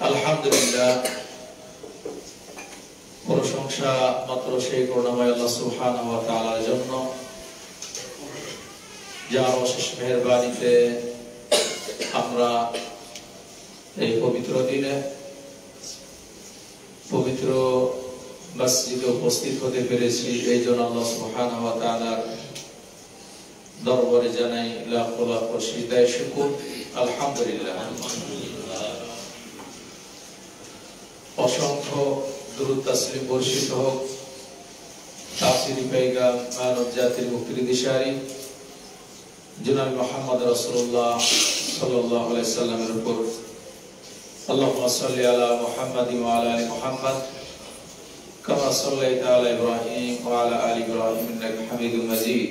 আলহামদুলিল্লাহ, প্রশংসা মাত্র সেই করুণাময় আল্লাহ সুবহানাহু ওয়া তাআলার জন্য, যার অশেষ মেহেরবানিতে আমরা এই পবিত্র দিনে পবিত্র মসজিদে উপস্থিত হতে পেরেছি। এই জন্য আল্লাহ সুবহানাহু ওয়া তাআলার দরবারে জানাই লাখ লাখ সিজদায়ে শুকর। আলহামদুলিল্লাহ, অসংখ্য দুরূদ তাসলিম বর্ষিত হোক তাফসীরি পেগাম মানব জাতির মুক্তির দিশারি জনাব মুহাম্মদ রাসূলুল্লাহ সাল্লাল্লাহু আলাইহি ওয়াসাল্লামের উপর। আল্লাহুম্মা সাল্লি আলা মুহাম্মাদিন ওয়া আলা আলি মুহাম্মাদ কামা সাল্লাইতা আলা ইব্রাহিম ওয়া আলা আলি ইব্রাহিম ইন্নাকা হামিদুম মাজিদ।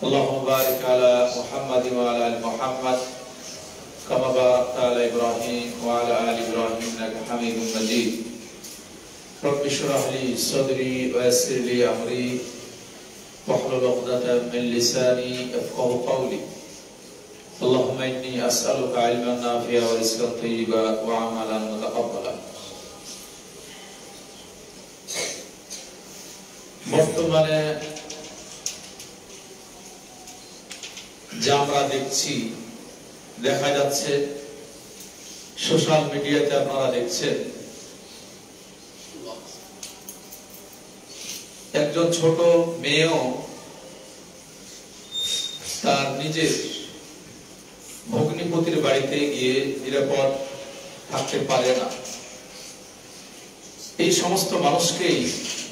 আল্লাহুম্মা বারিক আলা মুহাম্মাদিন ওয়া আলা আলি মুহাম্মাদ কামা বারাকতা আলা ইব্রাহিম ওয়া আলা আলি ইব্রাহিম ইন্নাকা হামিদুম মাজিদ। رب اشرح لي صدري ويسر لي امري واحلل عقدة من لساني يفقهوا قولي اللهم اني اسالك علما نافعا ورزقا طيبا وعملا متقبلا। বর্তমানে যা আমরা দেখছি, দেখা যাচ্ছে সোশ্যাল মিডিয়াতে, আপনারা দেখছেন একজন ছোট মেয়েও তার নিজের ভগ্নিপতির বাড়িতে গিয়ে নিরাপদ থাকতে পারে না। এই সমস্ত মানুষকেই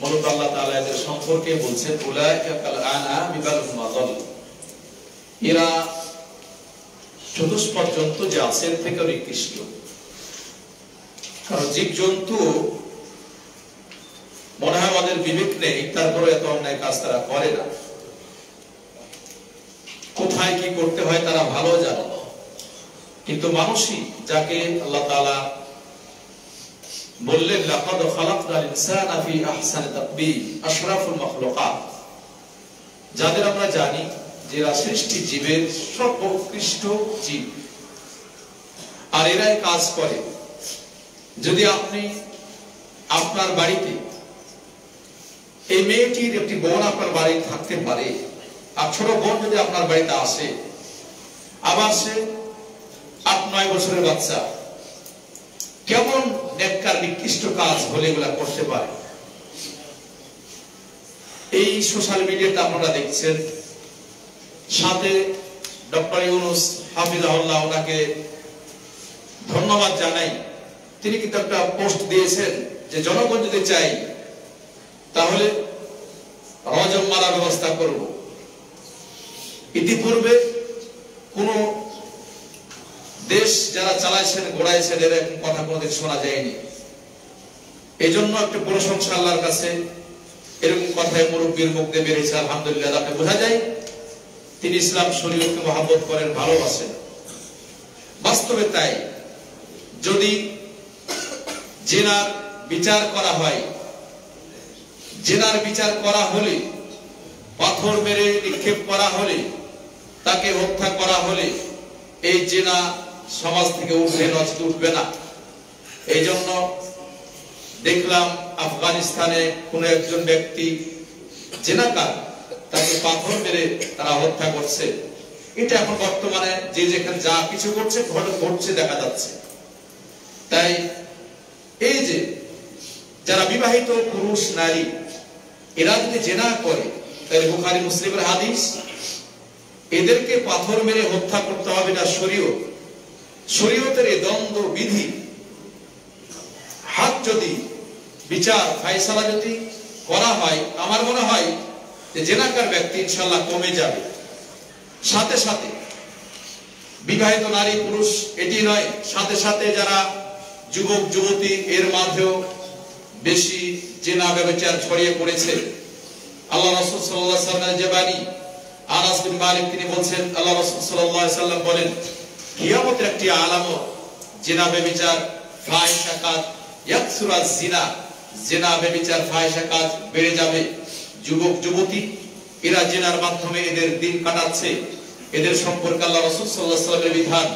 মূলত আল্লাহ তাআলা এদের সম্পর্কে বলছেন, উলাইকা কাল আনআমি বাল হুম আযাল। এরা চতুষ্পদ জন্তু যে আছে এর থেকে নিকৃষ্ট। কারণ জীবজন্তু মনে হয় আমাদের বিবেক নেই, তারপরে এত অন্যায় কাজ তারা করে না। কোথায় কি করতে হয় তারা ভালো জানে। কিন্তু মানুষই, যাকে আল্লাহ তাআলা বললেন লাকাদ খালাকনাল ইনসানা ফি আহসানি তাকবীর, আশরাফুল মাখলুকাত, যাদের আমরা জানি যে সৃষ্টি জীবের সর্বোৎকৃষ্ট জীব, আর এরাই কাজ করে। যদি আপনি আপনার বাড়িতে এই মেয়েটির একটি বোন আপনার বাড়িতে থাকতে পারে, আর ছোট বোন যদি আপনার বাড়িতে আসে, আবার সে 8-9 বছরের বাচ্চা, কেমন নেককার নিকৃষ্ট কাজ হলে এগুলা করতে পারে। এই সোশ্যাল মিডিয়াতে আপনারা দেখছেন। সাথে ডক্টর ইউনূস হাফিজাহুল্লাহ, ওনাকে ধন্যবাদ জানাই। তিনি কিন্তু একটা পোস্ট দিয়েছেন যে জনগণ যদি চাই তাহলে রজম মারার ব্যবস্থা করব। ইতিপূর্বে কোন দেশ যারা চালাইছেন, গড়াইছেন, এরকম কথা কোনোদিন শোনা যায়নি। এই জন্য একটু প্রশংসা আল্লাহর কাছে। এরকম কথায় মুরব্বীর মুখ দিয়ে বেরিয়েছে, আলহামদুলিল্লাহ। তাকে বোঝা যায় তিনি ইসলাম শরীয়তকে মহব্বত করেন, ভালোবাসেন। বাস্তবে তাই। যদি জিনার বিচার করা হয়, জিনার বিচার করা হলে, পাথর মেরে নিক্ষেপ করা হলে, তাকে হত্যা করা হলে, এই জিনা সমাজ থেকে উঠবে না। এই জন্য দেখলাম আফগানিস্তানে কোন একজন ব্যক্তি জিনাকার, তাকে পাথর মেরে তারা হত্যা করছে। এটা এখন বর্তমানে যে যেখানে যা কিছু করছে ঘটছে দেখা যাচ্ছে। তাই এই যে যারা বিবাহিত পুরুষ নারী, এরা যদি জিনা করে, তাহলে বুখারী মুসলিমের হাদিস, এদেরকে পাথর মেরে হত্যা করতে হবে না। শরীয়তের এই দ্বন্দ্ব বিধি, হাত যদি বিচার ফায়সালা যদি করা হয়, আমার মনে হয় যে জিনাকার ব্যক্তি ইনশাআল্লাহ কমে যাবে। সাথে সাথে বিবাহিত নারী পুরুষ এটি নয়, সাথে সাথে যারা যুবক যুবতী, এর মাঝেও বেশি জিনা ব্যভিচার ছড়িয়ে পড়েছে। আল্লাহ রাসূল সাল্লাল্লাহু আলাইহি ওয়াসাল্লামের যে বাণী, আনাস বিন মালিক তিনি বলেন, আল্লাহ রাসূল সাল্লাল্লাহু আলাইহি ওয়াসাল্লাম বলেন, কিয়ামতের একটি আলামত জিনা ব্যভিচার, ফাহিশা কাজ, ইয়াকসুরাজ জিনা, জিনা ব্যভিচার ফাহিশা কাজ বেড়ে যাবে। যুবক যুবতী এরা জিনার মাধ্যমে এদের দিন কাটাচ্ছে। এদের সম্পর্কে আল্লাহ রাসূল সাল্লাল্লাহু আলাইহি ওয়াসাল্লামের বিধান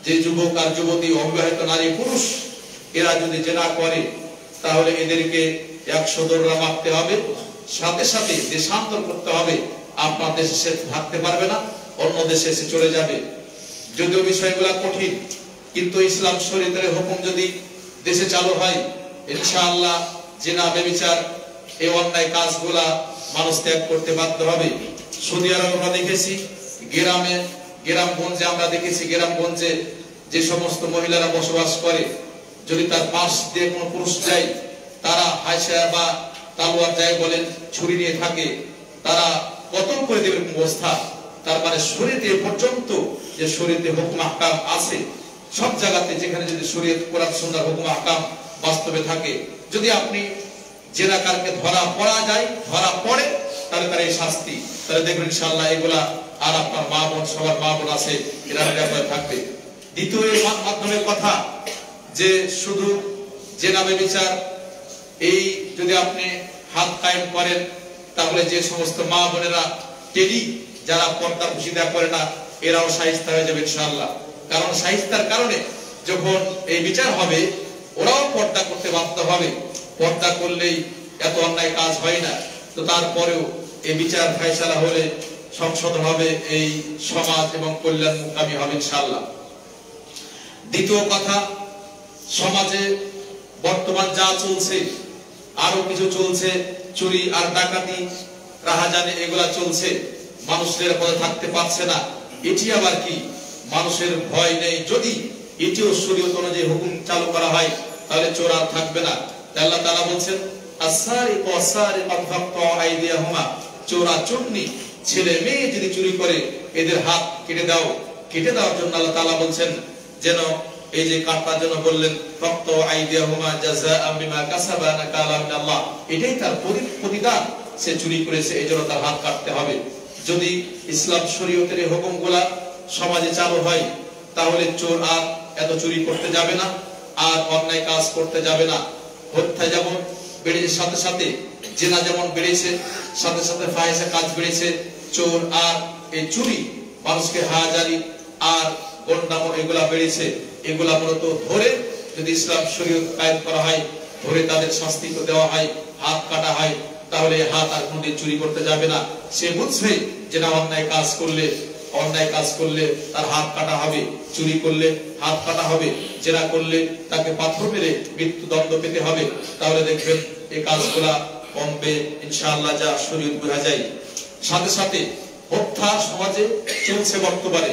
যে যুবক আর যুবতী, অবিবাহিত নারী পুরুষ এরা যদি জেনা করে তাহলে এদেরকে 100 দৌড়া মারতে হবে, সাথে সাথে দেশান্তর করতে হবে। আপনার দেশে সে থাকতে পারবে না, অন্য দেশে এসে চলে যাবে। যদিও বিষয়গুলো কঠিন, কিন্তু ইসলাম শরীয়তের হুকুম যদি দেশে চালু হয়, ইনশাআল্লাহ জিনা ব্যভিচার এই অন্যায় কাজগুলা মানুষ ত্যাগ করতে বাধ্য হবে। সৌদি আরব আমরা দেখেছি, গ্রামগঞ্জে আমরা দেখেছি, গ্রামগঞ্জে যে সমস্ত মহিলারা বসবাস করে, যদি তার পাশ দিয়ে কোনো পুরুষ যায়, তারা হাইসা বা তালোয়ার যায় বলেন, ছুরি নিয়ে থাকে, তারা কতল করে দেবে অবস্থা। তার মানে শরীয়তে পর্যন্ত যে শরীয়তে হুকুম আহকাম আছে, সব জায়গাতে যেখানে যদি শরীয়ত কোরআন সুন্নাহর হুকুম আহকাম বাস্তবে থাকে, যদি আপনি জেনাকারকে ধরা পড়ে তাহলে তার এই শাস্তি, তাহলে দেখবেন ইনশাআল্লাহ এগুলা আর আপনার মা বোন, সবার মা বোন আছে, এরা নিরাপদে থাকবে। দ্বিতীয় এর মাধ্যমে কথা যে শুধু জেনা ব্যভিচার এই যদি আপনি হাত কায়েম করেন, তাহলে যে সমস্ত মা বোনেরা টেলি যারা পর্দা পুশিদা করে না, এরাও শায়েস্তা হয়ে যাবে ইনশাআল্লাহ। কারণ শায়েস্তার কারণে যখন এই বিচার হবে, ওরাও পর্দা করতে বাধ্য হবে। পর্দা করলেই এত অন্যায় কাজ হয় না। তো তারপরেও এই বিচার ফায়সালা হলে সংশোধন হবে, এই সমাজ এবং কল্যাণমুখী হবে ইনশাআল্লাহ। দ্বিতীয় কথা, সমাজে বর্তমান যা চলছে, আরো কিছু চলছে, চুরি আর ডাকাতি, রাহাজানি, এগুলা চলছে, মানুষের পথে থাকতে পারছে না। এটি আবার কি? মানুষের ভয় নেই। যদি এটিও শরীয়ত অনুযায়ী হুকুম চালু করা হয়, তাহলে চোর আর থাকবে না। আল্লাহ তাআলা বলছেন, আস-সারিকু ওয়াস-সারিকাতু ফাকতু আইদিয়াহুমা, চোরা চুন্নি ছেলে মেয়ে যদি চুরি করে এদের হাত কেটে দাও। কেটে দেওয়ার জন্য আল্লাহ তাআলা বলছেন যেন এই যে কাটার জন্য বললেন, ফাকতু আইদিয়াহুমা জাযাআন বিমা কাসাবা নাকালা মিনাল্লাহ, এটাই তার প্রতিদান, সে চুরি করেছে এই জন্য তার হাত কাটতে হবে। যদি ইসলাম শরীয়তের এই হুকুমগুলা সমাজে চালু হয়, তাহলে চোর আর এত চুরি করতে যাবে না, আর অন্যায় কাজ করতে যাবে না। হত্যা যেমন বেড়েছে, সাথে সাথে জেনা যেমন বেড়েছে, সাথে সাথে ফাহিশা কাজ বেড়েছে, চোর আর এই চুরি, মানুষকে হাজারি আর গন্ডামো এগুলা বেড়েছে। এগুলা মূলত ধরে যদি ইসলাম শরীয়ত কায়েম করা হয়, ধরে তাদের শাস্তি তো দেওয়া হয়, হাত কাটা হয়, তাহলে হাত আর কোনদিন চুরি করতে যাবে না। সে বুঝবে যে না, অন্যায় কাজ করলে তার হাত কাটা হবে, চুরি করলে হাত কাটা হবে, জেনা করলে তাকে পাথর মেরে মৃত্যুদণ্ড পেতে হবে। তাহলে দেখবেন এই কাজগুলা কমবে ইনশাআল্লাহ, যা শরীয়ত বোঝা যায়। সাথে সাথে হত্যা সমাজে চলছে বর্তমানে,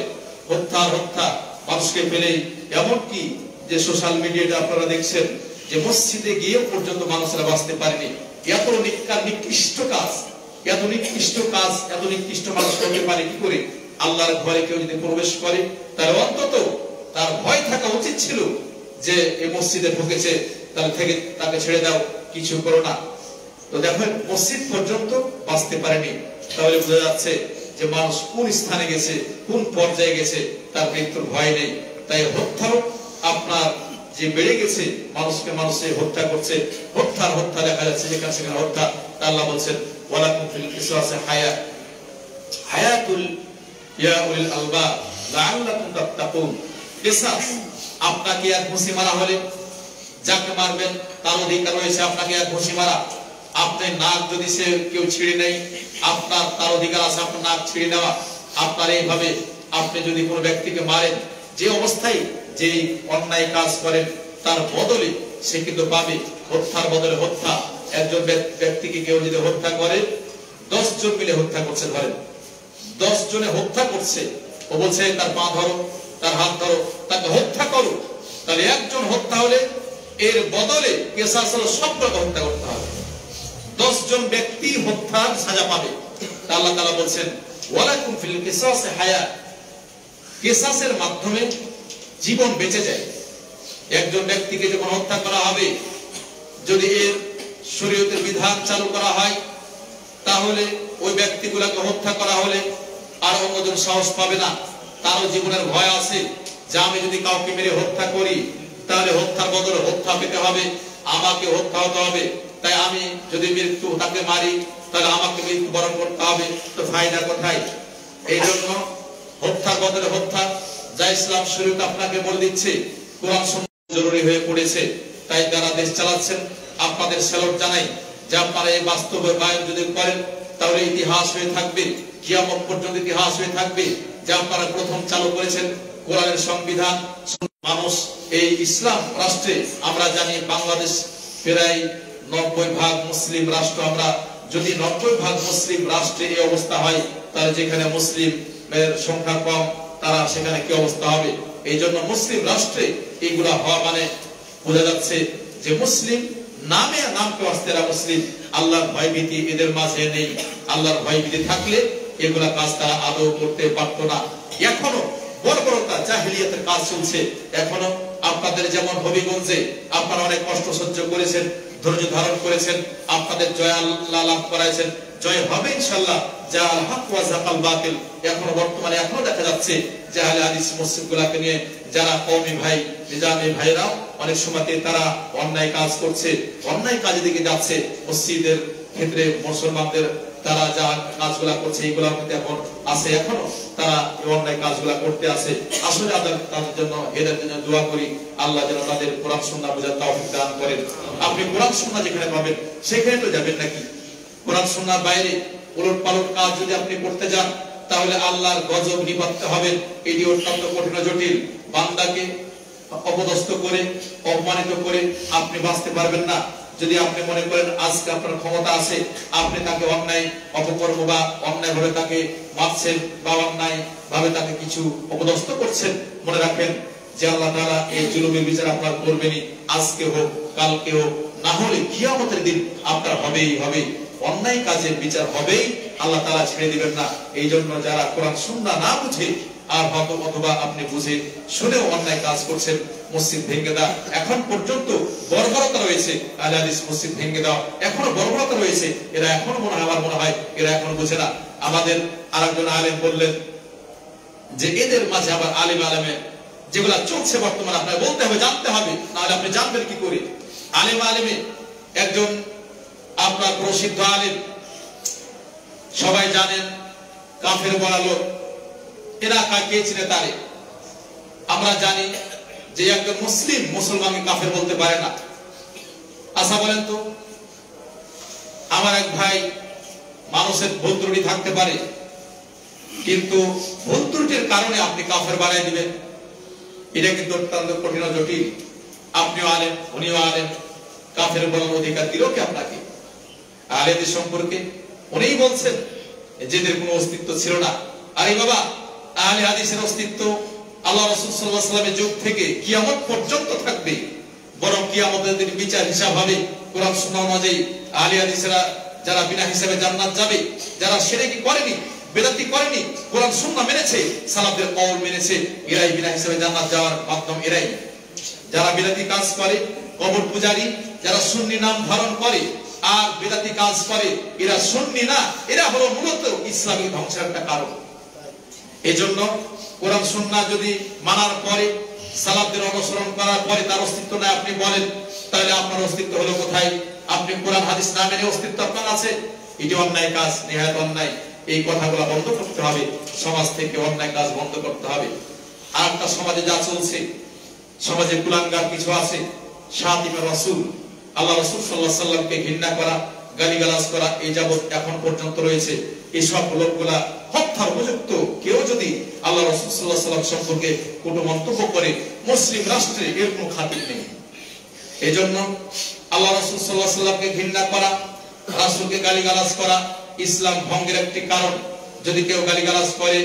হত্যা মানুষকে পেলেই, এমনকি যে সোশ্যাল মিডিয়াতে আপনারা দেখছেন যে মসজিদে গিয়ে পর্যন্ত মানুষরা বাঁচতে পারেনি। এত নিকৃষ্ট কাজ, এত নিকৃষ্ট মানুষ করতে পারে কি করে? আল্লাহর ঘরে কেউ যদি প্রবেশ করে, তার অন্তত তার ভয় থাকা উচিত ছিল যে এই মসজিদে ঢুকেছে, তাহলে থেকে তাকে ছেড়ে দাও, কিছু করো না। তো দেখেন মসজিদ পর্যন্ত বাঁচতে পারেনি, তাহলে বোঝা যাচ্ছে যে মানুষ কোন স্থানে গেছে, কোন পর্যায়ে গেছে, তার মৃত্যুর ভয় নেই। তাই হত্যারও আপনার যে বেড়ে গেছে, মানুষকে হত্যা করছে, হত্যা দেখা যাচ্ছে যেখানে সেখানে হত্যা। আল্লাহ বলছেন, ওয়ালাকুম ফিল কিসাসি হায়াতুল ইয়া উলিল আলবাব লাআল্লাকুম তাত্তাকুন। কিসাস, আপনাকে এক ঘুষি মারা হলে যাকে মারবেন তার অধিকার রয়েছে আপনাকে এক ঘুষি মারা। আপনার নাক যদি সে কেউ ছিঁড়ে নেয়, তার অধিকার আছে আপনার নাক ছিঁড়ে নেওয়া। আপনার এইভাবে আপনি যদি কোনো ব্যক্তিকে মারেন, যে অবস্থায় যে অন্যায় কাজ করেন, তার বদলে সে কিন্তু পাবে। হত্যার বদলে হত্যা। একজন ব্যক্তিকে কেউ যদি হত্যা করে, 10 জন মিলে হত্যা করছে, ধরেন 10 জনে হত্যা করছে, ও বলছে তার পা ধরো, তার হাত ধরো, তাকে হত্যা করো, তাহলে একজন হত্যা হলে এর বদলে কিসাস হলো সবটাকে হত্যা করতে হবে। 10 জন ব্যক্তি হত্যার সাজা পাবে। আল্লাহ তাআলা বলছেন, ওয়ালাকুম ফিল কিসাসি হায়াত, কিসাসের মাধ্যমে জীবন বেঁচে যায়। একজন ব্যক্তিকে যখন হত্যা করা হবে, যদি এর শরীয়তের বিধান চালু করা হয়, তাহলে ওই ব্যক্তিগুলোকে হত্যা করা হলে আর অন্যজন সাহস পাবে না। তারও জীবনের ভয় আছে যে আমি যদি কাউকে মেরে হত্যা করি, তাহলে হত্যার বদলে হত্যা পেতে হবে, আমাকে হত্যা হতে হবে। তাই আমি যদি তাকে মারি, তাহলে আমাকে মৃত্যুবরণ করতে হবে, তো ফায়দা কোথায়? এই জন্য হত্যার বদলে হত্যা, যা ইসলাম শরীয়ত আপনাকে বলে দিচ্ছে, কোরআন সুন্নাহ জরুরি হয়ে পড়েছে। তাই যারা দেশ চালাচ্ছেন আপনাদের স্যালুট জানাই যে আপনারা এই বাস্তবায়ন যদি করেন তাহলে ইতিহাস হয়ে থাকবে, কিয়ামত পর্যন্ত ইতিহাস হয়ে থাকবে যে আপনারা প্রথম চালু করেছেন কোরআনের সংবিধান। মানুষ এই ইসলাম রাষ্ট্রে, আমরা জানি বাংলাদেশ প্রায় 90% মুসলিম রাষ্ট্র। আমরা যদি 90% মুসলিম রাষ্ট্রে এই অবস্থা হয়, তাহলে যেখানে মুসলিমের সংখ্যা কম তারা সেখানে কি অবস্থা হবে? এই জন্য মুসলিম রাষ্ট্রে এইগুলা হওয়া মানে বোঝা যাচ্ছে যে মুসলিম নামে নামকে অস্তেরা মুসলিম, আল্লাহর ভয়ভীতি এদের মাঝে নেই। আল্লাহর ভয়ভীতি থাকলে এগুলা কাজ তারা আদৌ করতে পারত না। এখনো বর্বরতা জাহিলিয়াতের কাজ চলছে। এখনো আপনাদের যেমন হবিগঞ্জে আপনারা অনেক কষ্ট সহ্য করেছেন, ধৈর্য ধারণ করেছেন, আপনাদের জয় আল্লাহ লাভ করাইছেন, জয় হবে ইনশাআল্লাহ। জাল হক ওয়া যাকাল বাতিল। এখনো বর্তমানে এখনো দেখা যাচ্ছে যে আহলে হাদিস মসজিদগুলোকে নিয়ে যারা কওমি ভাই, নিজামী ভাইরাও অনেক সময়তে তারা অন্যায় কাজ করছে, অন্যায় কাজের দিকে যাচ্ছে। মসজিদের ক্ষেত্রে মুসলমানদের তারা যা কাজগুলা করছে এগুলোর মধ্যে এখন আছে, এখনো তারা এই অন্যায় কাজগুলা করতে আছে। আসলে তাদের জন্য হেদায়েতের জন্য দোয়া করি, আল্লাহ যেন তাদের কোরআন সুন্নাহ বুঝার তৌফিক দান করেন। আপনি কোরআন সুন্নাহ যেখানে পাবেন সেখানে তো যাবেন নাকি? কোরআন সুন্নাহর বাইরে উলট পালট কাজ যদি আপনি করতে যান তাহলে আল্লাহর গজব নিপাততে হবে। এটি অত্যন্ত কঠিন জটিল। বান্দাকে অপদস্থ করে, অপমানিত করে আপনি বাঁচতে পারবেন না। যদি আপনি মনে করেন আজকে আপনার ক্ষমতা আছে, আপনি তাকে অন্যায় অপকর্ম বা অন্যায় ভাবে তাকে মারছেন বা অন্যায় ভাবে তাকে কিছু অপদস্থ করছেন, মনে রাখেন যে আল্লাহ তাআলা এই জুলুমের বিচার আপনার করবেনই, আজকে হোক কালকে হোক, না হলে কিয়ামতের দিন আপনার হবেই হবে। অন্যায় কাজের বিচার হবেই, আল্লাহ তাআলা ছেড়ে দিবেন না। এই জন্য যারা কোরআন সুন্নাহ না বুঝে আর অথবা আপনি বুঝে শুনেও অন্যায় কাজ করছেন, মসজিদ ভেঙে দাও, এখন পর্যন্ত বর্বরতা রয়েছে। আহলে হাদিস মসজিদ ভেঙে দাও, এখনো বর্বরতা রয়েছে। এরা এখনো আমার মনে হয় এরা এখনো বুঝে না। আমাদের আরেকজন আলেম বললেন যে এদের মাঝে আবার আলেম আলেমে যেগুলা চলছে বর্তমানে আপনাকে বলতে হবে, জানতে হবে, নাহলে আপনি জানবেন কি করে? আলেম আলেমে একজন আপনার প্রসিদ্ধ আলেম, সবাই জানেন, কাফের বলা লোক। এরা কে চিনে তারে? আমরা জানি যে একজন মুসলিম মুসলমানকে কাফের বলতে পারে না। আচ্ছা বলেন তো, আমার এক ভাই, মানুষের ভুল ত্রুটি থাকতে পারে, কিন্তু ভুল ত্রুটির কারণে আপনি কাফের বানাই দিবেন, এটা কিন্তু অত্যন্ত কঠিন জটিল। আপনিও আলেম, উনিও আলেম, কাফের বলার অধিকার দিল কি আপনাকে? আলেমদের সম্পর্কে উনিই বলছেন যেদের কোনো অস্তিত্ব ছিল না। আরে বাবা, আহলে হাদিসের অস্তিত্ব আল্লাহ রাসূল সাল্লাল্লাহু আলাইহি ওয়াসাল্লামের যুগ থেকে কিয়ামত পর্যন্ত থাকবে। বরং কিয়ামতের দিন বিচার হিসাব হবে কোরআন সুন্নাহ অনুযায়ী। আহলে হাদিসরা যারা বিনা হিসাবে জান্নাত যাবে, যারা শিরকি করেনি, বিদআতি করেনি, কোরআন সুন্নাহ মেনেছে, সালাফদের কওল মেনেছে, এরাই বিনা হিসাবে জান্নাত যাওয়ার মাধ্যম এরাই। যারা বিদআতি কাজ করে, কবর পূজারী, যারা সুন্নি নাম ধারণ করে আর বিদআতি কাজ করে, এরা সুন্নি না, এরা হলো মূলত ইসলামী ধ্বংসের একটা কারণ। এজন্য কোরআন সুন্নাহ যদি মানার পরে, সালাফদের অনুসরণ করার পরে তার অস্তিত্ব নাই আপনি বলেন, তাহলে আপনার অস্তিত্ব হলো কোথায়? আপনি কোরআন হাদিস না মেনে অস্তিত্ব আপনার আছে, এটি অন্যায় কাজ, নিহায়াত অন্যায়। এই কথাগুলো বন্ধ করতে হবে, সমাজ থেকে অন্যায় কাজ বন্ধ করতে হবে। আর একটা সমাজে যা চলছে, সমাজে কুলাঙ্গার কিছু আছে, শাতিমে রাসূল, আল্লাহ রাসূল সাল্লাল্লাহু আলাইহি ওয়াসাল্লামকে ঘৃণা করা, গালিগালাজ করা, এই যাবত এখন পর্যন্ত রয়েছে। এইসব লোকগুলা হত্যার উপযুক্ত। কেউ যদি আল্লাহ রাসূল সাল্লাল্লাহু আলাইহি ওয়াসাল্লাম সম্পর্কে কোনো মন্তব্য করে, মুসলিম রাষ্ট্রে এর কোনো খাতির নেই। এজন্য আল্লাহ রাসূল সাল্লাল্লাহু আলাইহি ওয়াসাল্লামকে ঘৃণা করা, রাসূলকে গালিগালাজ করা ইসলাম ভঙ্গের একটি কারণ। যদি কেউ গালিগালাজ করে,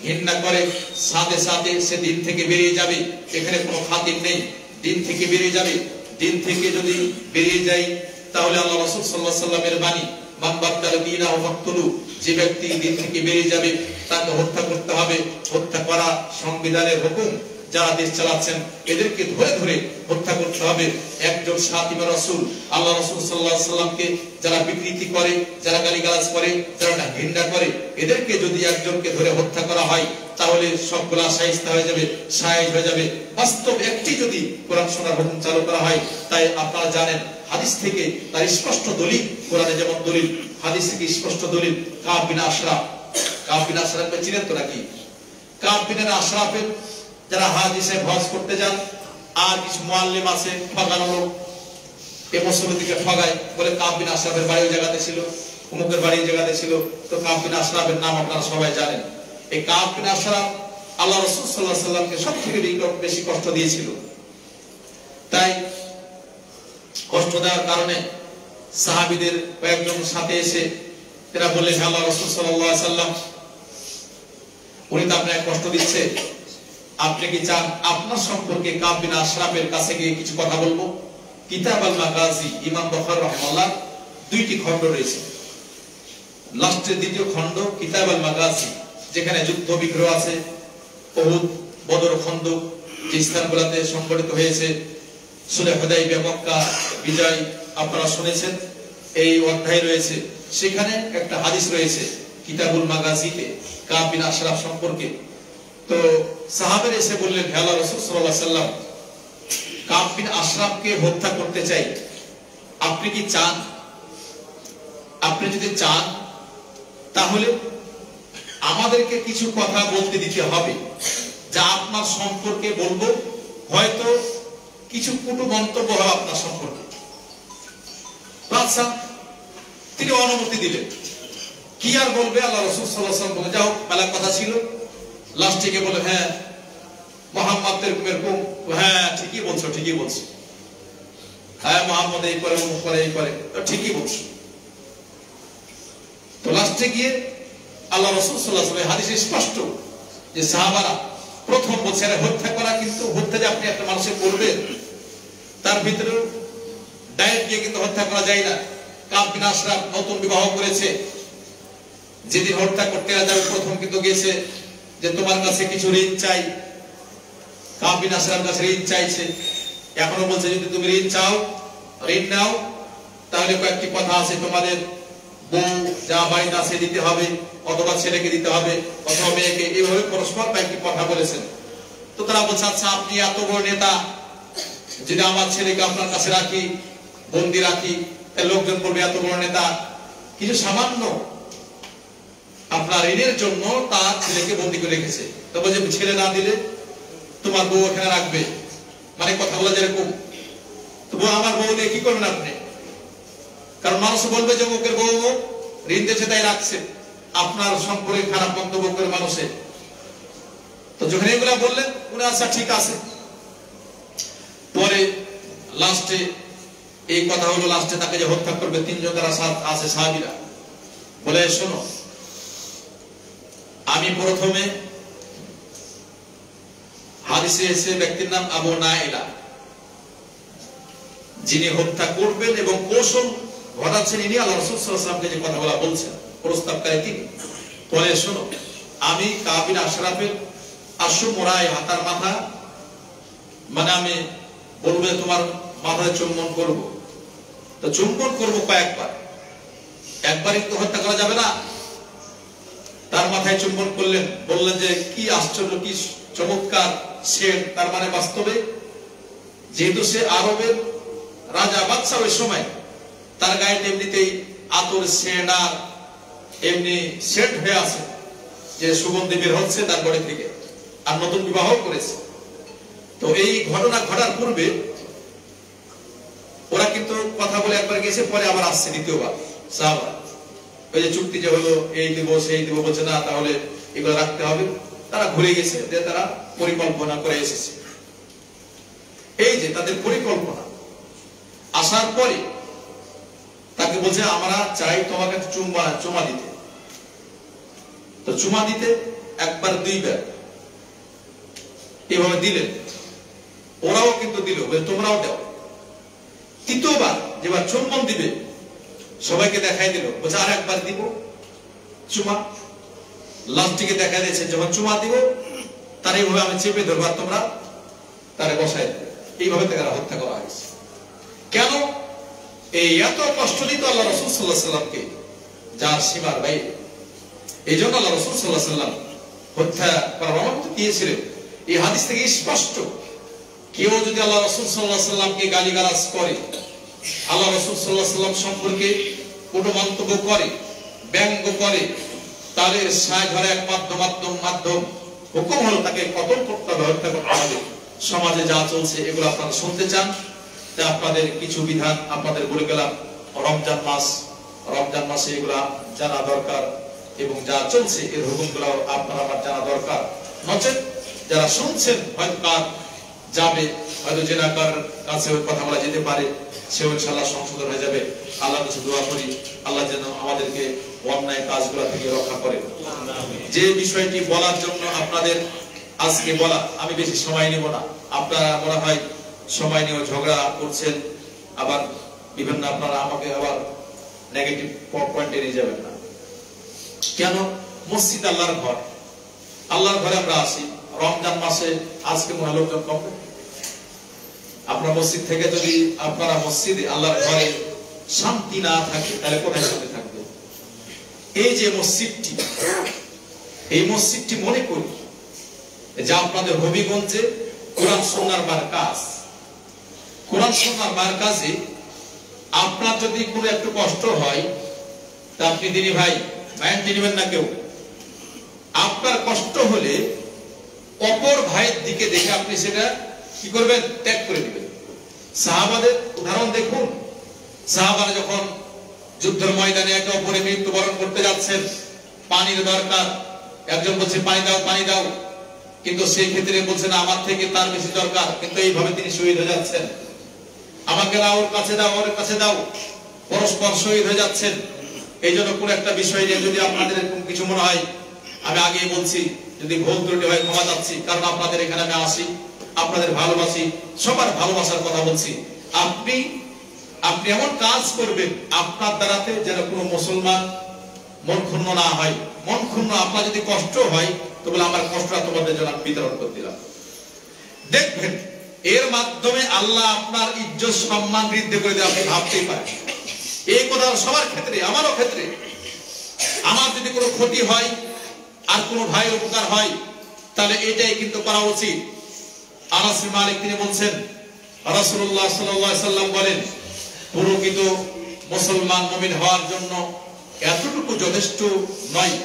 ঘৃণা করে, সাথে সাথে সে দিন থেকে বেরিয়ে যাবে, এখানে কোনো খাতির নেই, দিন থেকে বেরিয়ে যাবে। দিন থেকে যদি বেরিয়ে যায় তাহলে আল্লাহ রাসূল সাল্লাল্লাহু আলাইহি ওয়াসাল্লামের বাণী, মান বাদদালা দীনাহু ফাকতুলু, যে ব্যক্তি দিন থেকে বেরিয়ে যাবে তাকে হত্যা করতে হবে। হত্যা করা সংবিধানের হুকুম। যারা দেশ চালাচ্ছেন এদেরকে ধরে ধরে হত্যা করতে হবে। একজন শাতিমে রাসূল, আল্লাহ রাসূল সাল্লাল্লাহু আলাইহি ওয়াসাল্লামকে যারা বিকৃতি করে, যারা গালিগালাজ করে, যারা ঘৃণা করে, এদেরকে যদি একজনকে ধরে হত্যা করা হয় তাহলে সবগুলা শায়েস্তা হয়ে যাবে, সায়েজ হয়ে যাবে। বাস্তব একটি যদি কোরআন শোনার হুকুম চালু করা হয়, তাই আপনারা জানেন হাদিস থেকে তার স্পষ্ট দলিল, কোরআনে যেমন দলিল, হাদিস থেকে স্পষ্ট দলিল। কাব বিন আশরাফ, কাব বিন আশরাফকে চিনেন তো নাকি? কাব বিন আশরাফের যারা হাদিসে হজ করতে যান, আর কিছু মুআল্লিম আছে ঠগানো লোক, এই মুসলিমের দিকে ঠগায়, বলে কাব বিন আশরাফের বাড়ি ওই জায়গাতে ছিল, অমুকের বাড়ি ওই জায়গাতে ছিল। তো কাব বিন আশরাফের নাম আপনারা সবাই জানেন। এই কাব বিন আশরাফ আল্লাহ রাসূল সাল্লাল্লাহু আলাইহি সাল্লামকে সবথেকে বেশি কষ্ট দিয়েছিল। তাই কষ্ট দেওয়ার কারণে সাহাবীদের কয়েকজন সাথে এসে এরা বললেন, আল্লাহ রাসূল সাল্লাল্লাহু আলাইহি সাল্লাম, উনি তো আপনাকে কষ্ট দিচ্ছে, আপনি কি চান আপনার সম্পর্কে কাব বিন আশরাফের কাছে গিয়ে কিছু কথা বলবো? কিতাব আল মাগাজি, ইমাম বুখারী রাহিমাহুল্লাহ দুইটি খণ্ড রয়েছে। লাস্টের দ্বিতীয় খণ্ড কিতাব আল মাগাজি, যেখানে যুদ্ধ বিগ্রহ আছে, উহুদ, বদর, খন্দক যে স্থানগুলোতে সংঘটিত হয়েছে, সুলহ হুদাইবিয়া, মক্কা বিজয় আপনারা শুনেছেন, এই অধ্যায় রয়েছে। সেখানে একটা হাদিস রয়েছে কিতাবুল মাগাজিতে কাব বিন আশরাফ সম্পর্কে। তো সাহাবারা এসে বললেন, হে আল্লাহর রাসূল সাল্লাল্লাহু আলাইহি সাল্লাম, কাব বিন আশরাফকে হত্যা করতে চাই, আপনি কি চান? আপনি যদি চান তাহলে আমাদেরকে কিছু কথা বলতে দিতে হবে, যা আপনার সম্পর্কে বলবো, হয়তো কিছু কটু মন্তব্য হবে আপনার সম্পর্কে। আচ্ছা, তিনি অনুমতি দিলেন। কি আর বলবে? আল্লাহ রাসূল সাল্লাল্লাহু আলাইহি ওয়াসাল্লাম বলে, যাও, মেলা কথা ছিল। লাস্টে গিয়ে বলে, হ্যাঁ মুহাম্মদ এরকম, হ্যাঁ ঠিকই বলছো, ঠিকই বলছো, হ্যাঁ মুহাম্মদ এই করে, অমুক করে, এই করে, ঠিকই বলছো। তো লাস্টে গিয়ে আল্লাহ রাসূল সাল্লাল্লাহু আলাইহি ওয়াসাল্লাম হাদিসে স্পষ্ট যে সাহাবারা প্রথম বলছে, হত্যা করা, কিন্তু হত্যা যে আপনি একটা মানুষের করবেন, তার ভিতরে ডাইরেক্ট গিয়ে কিন্তু হত্যা করা যায় না। কাব বিন আশরাফ নতুন বিবাহ করেছে, যেদিন হত্যা করতে যাবে প্রথম কিন্তু গেছে যে তোমার কাছে কিছু ঋণ চাই। কাব বিন আশরাফের কাছে ঋণ চাইছে, এখনো বলছে যদি তুমি ঋণ চাও, ঋণ নাও, তাহলে কয়েকটি কথা আছে, তোমাদের বউ যা বাড়িতে আছে দিতে হবে, অথবা ছেলেকে দিতে হবে, অথবা মেয়েকে, এইভাবে পরস্পর কয়েকটি কথা বলেছেন। তো তারা বলছে, আচ্ছা আপনি এত বড় নেতা, যদি আমার ছেলেকে আপনার কাছে রাখি, বন্দি রাখি, তাহলে লোকজন বলবে এত বড় নেতা কিছু সামান্য আপনার ঋণের জন্য তার ছেলেকে বন্দি করে রেখেছে। তো বলছে, ছেলে না দিলে তোমার বউ এখানে রাখবে, মানে কথাগুলো যেরকম। তো আমার বউ নিয়ে কি করবেন আপনি? কারণ মানুষ বলবে যে মুখের বউ ঋণ দিয়েছে তাই রাখছে, আপনার সম্পর্কে খারাপ মন্তব্য করে মানুষে। তো যখন এগুলা বললেন, উনি আচ্ছা ঠিক আছে। পরে লাস্টে এই কথা হলো, লাস্টে তাকে যে হত্যা করবে, তিনজন তারা আছে সাহাবীরা, বলে, শোনো, আমি প্রথমে হাদিসে এসে ব্যক্তির নাম আবু নাইলা, যিনি হত্যা করবেন এবং কৌশল ঘটাচ্ছেন, ইনি আল্লাহ রাসূল সাল্লাল্লাহু আলাইহি ওয়াসাল্লামকে যে কথাগুলো বলছেন, প্রস্তাবকারী তিনি। পরে শোনো, আমি কাব বিন আশরাফের আশু মোড়ায় হাতার মাথা, মানে আমি বলবো তোমার মাথায় চুম্বন করব। তো চুম্বন করবো কয়েকবার, একবারই তো হত্যা করা যাবে না। তার মাথায় চুম্বন করলেন, বললেন যে কি আশ্চর্য, কি চমৎকার শের। তার মানে বাস্তবে যেহেতু সে আরবের রাজা বাদশা, ওই সময় তার গায়ে এমনিতেই আতর সেন্ট আর এমনি সেন্ট হয়ে আছে, যে সুগন্ধি বের হচ্ছে তার বডি থেকে, আর নতুন বিবাহ করেছে। তো এই ঘটনা ঘটার পূর্বে ওরা কিন্তু কথা বলে একবার গেছে, পরে আবার আসছে দ্বিতীয়বার সাহাবা। ওই যে চুক্তি যে হলো, এই দিব সেই দিব, বলছে না তাহলে এগুলো রাখতে হবে। তারা ঘুরে গেছে, যে তারা পরিকল্পনা করে এসেছে। এই যে তাদের পরিকল্পনা, আসার পরে তাকে বলছে, আমরা চাই তোমাকে চুমা দিতে। তো চুমা দিতে একবার দুইবার এভাবে দিলেন, ওরাও কিন্তু দিল, তোমরাও দাও। তৃতীয়বার যেবার চুম্বন দিবে, সবাইকে দেখাই দিল, বলছে আর একবার দিব চুমা। লাস্টটিকে দেখা দিয়েছে, যখন চুমা দিব তার এইভাবে আমি চেপে ধরবার, তোমরা তারে বসাই দেবে। এইভাবে তারা হত্যা করা হয়েছে। কেন? এই এত কষ্ট দিত আল্লাহ রাসূল সাল্লাল্লাহু আলাইহি ওয়াসাল্লামকে, যার সীমার বাইরে। এই জন্য আল্লাহ রাসূল সাল্লাল্লাহু আলাইহি ওয়াসাল্লাম হত্যা করার অনুমতি দিয়েছিলেন। এই হাদিস থেকে স্পষ্ট, কেউ যদি আল্লাহ রাসূল সাল্লাল্লাহু আলাইহি ওয়াসাল্লামকে গালিগালাজ করে, আল্লাহ রাসূল সাল্লাল্লাহু আলাইহি ওয়াসাল্লাম সম্পর্কে কোনো মন্তব্য করে, ব্যঙ্গ করে, তাহলে সায় ধরে এক মাধ্যম হুকুম হলো তাকে কতল করতে হবে, হত্যা করতে হবে। সমাজে যা চলছে এগুলো আপনারা শুনতে চান, তাই আপনাদের কিছু বিধান আপনাদের বলে গেলাম। রমজান মাসে এগুলা জানা দরকার এবং যা চলছে এর হুকুমগুলো আপনার আমার জানা দরকার। নচেত যারা শুনছেন হয়তো কার যাবে, হয়তো জেনাকার কাছে ওই কথা বলা যেতে পারে, সেও ইনশাআল্লাহ সংশোধন হয়ে যাবে। আল্লাহর কাছে দোয়া করি আল্লাহ যেন আমাদেরকে অন্যায় কাজগুলো থেকে রক্ষা করে। যে বিষয়টি বলার জন্য আপনাদের আজকে বলা, আমি বেশি সময় নেব না। আপনারা মনে হয় সময় নিয়ে ঝগড়া করছেন, আবার বিভিন্ন আপনারা আমাকে আবার নেগেটিভ পয়েন্টে নিয়ে যাবেন না। কেন? মসজিদ আল্লাহর ঘর, আল্লাহর ঘরে আমরা আসি। রমজান মাসে আজকে মনে লোকজন কমবে। আপনার মসজিদ থেকে যদি আপনারা মসজিদে আল্লাহর ঘরে শান্তি না থাকে তাহলে কোথায় শান্তি থাকবে? এই যে মসজিদটি, এই মসজিদটি মনে করি যে আপনাদের হবিগঞ্জে কোরআন সুন্নাহর মারকাজ। কোরআন সুন্নাহর মারকাজে আপনার যদি কোনো একটু কষ্ট হয় তা আপনি দিনী ভাই মাইন্ড নেবেন না কেউ। আপনার কষ্ট হলে অপর ভাইয়ের দিকে দেখে আপনি সেটা কি করবেন? ত্যাগ করে দিবেন। সাহাবাদের উদাহরণ দেখুন। সাহাবারা যখন যুদ্ধের ময়দানে একে অপরে মৃত্যুবরণ করতে যাচ্ছেন, পানির দরকার, একজন বলছে পানি দাও পানি দাও, কিন্তু সেই ক্ষেত্রে বলছেন আমার থেকে তার বেশি দরকার, কিন্তু এইভাবে তিনি শহীদ হয়ে যাচ্ছেন। আমাকে না ওর কাছে দাও, ওর কাছে দাও, পরস্পর শহীদ হয়ে যাচ্ছেন। এই জন্য কোন একটা বিষয় নিয়ে যদি আপনাদের এরকম কিছু মনে হয়, আমি আগেই বলছি, যদি ভুল ত্রুটি হয় ক্ষমা চাচ্ছি, কারণ আপনাদের এখানে আমি আসি, আপনাদের ভালোবাসি, সবার ভালোবাসার কথা বলছি। আপনি এমন কাজ করবেন আপনার দ্বারাতে যেন কোনো মুসলমান মন ক্ষুণ্ণ না হয়। মন ক্ষুণ্ণ, আপনার যদি কষ্ট হয় তো বলে আমার কষ্টটা তোমাদের জন্য আমি বিতরণ করে দিলাম। দেখবেন এর মাধ্যমে আল্লাহ আপনার ইজ্জত সম্মান বৃদ্ধি করে দেয়, আপনি ভাবতেই পারেন। এই কথা সবার ক্ষেত্রে, আমারও ক্ষেত্রে। আমার যদি কোনো ক্ষতি হয় আর কোনো ভাইয়ের উপকার হয় তাহলে এটাই কিন্তু করা উচিত। আনাস বিন মালিক তিনি বলছেন, রাসূলুল্লাহ সাল্লাল্লাহু আলাইহি সাল্লাম বলেন, প্রকৃত মুসলমান মুমিন হওয়ার জন্য এতটুকু যথেষ্ট নয়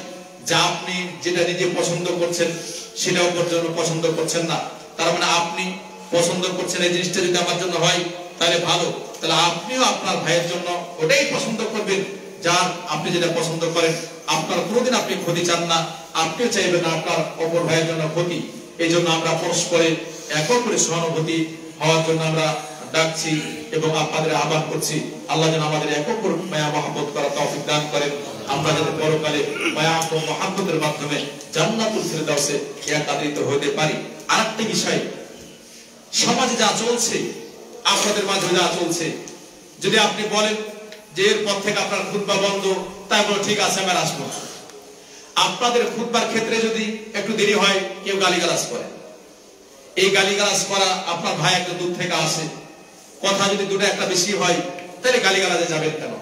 যা আপনি যেটা নিজে পছন্দ করছেন সেটাও পর্যন্ত পছন্দ করছেন না। তার মানে আপনি পছন্দ করছেন এই জিনিসটা যদি আমার জন্য হয় তাহলে ভালো, তাহলে আপনিও আপনার ভাইয়ের জন্য ওটাই পছন্দ করবেন যার আপনি যেটা পছন্দ করেন। আপনার কোনোদিন আপনি ক্ষতি চান না, আপনিও চাইবেন না আপনার অপর ভাইয়ের জন্য ক্ষতি। এই জন্য আমরা পরস্পরে এক করে সহানুভূতি হওয়ার জন্য আমরা ডাকছি এবং আপনাদের আহ্বান করছি। আল্লাহ যেন আমাদের এক অপর মায়া মহব্বত করার তৌফিক দান করেন। আমরা যাতে পরকালে মায়া ও মহব্বতের মাধ্যমে জান্নাতুল ফিরদাউসে একাত্রিত হতে পারি। আরেকটি বিষয়, সমাজে যা চলছে, আপনাদের মাঝে যা চলছে, যদি আপনি বলেন যে এরপর থেকে আপনার খুতবা বন্ধ, তাই বলে ঠিক আছে আমি আসবো। আপনাদের খুতবার ক্ষেত্রে যদি একটু দেরি হয়, কেউ গালিগালাজ করে, এই গালিগালাজ করা আপনার ভাই একটু দূর থেকে আসে, কথা যদি দুটো একটা বেশি হয় তাহলে গালিগালাজে যাবেন কেন?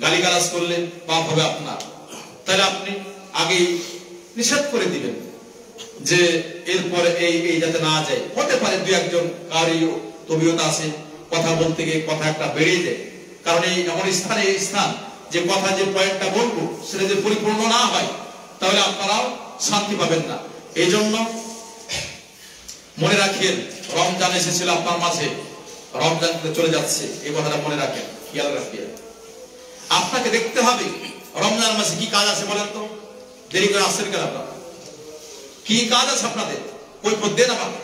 গালিগালাজ করলে পাপ হবে আপনার। তাহলে আপনি আগেই নিষেধ করে দিবেন যে এরপরে এই যাতে না যায়। হতে পারে দু একজন কারো তবিয়ত আছে, কথা বলতে গিয়ে কথা একটা বেড়ে যায়, কারণ এই এমন স্থানে এই স্থান যে কথা যে পয়েন্টটা বলবো সেটা যদি পরিপূর্ণ না হয় তাহলে আপনারাও শান্তি পাবেন না। এই জন্য মনে রাখেন, রমজান এসেছিল আপনার মাঝে, রমজান চলে যাচ্ছে, এই কথাটা মনে রাখেন, খেয়াল রাখেন। আপনাকে দেখতে হবে রমজান মাসে কি কাজ আছে বলেন তো? দেরি করে আসছেন কেন আপনারা? কি কাজ আছে আপনাদের? কৈফিয়ত দেন আমাকে।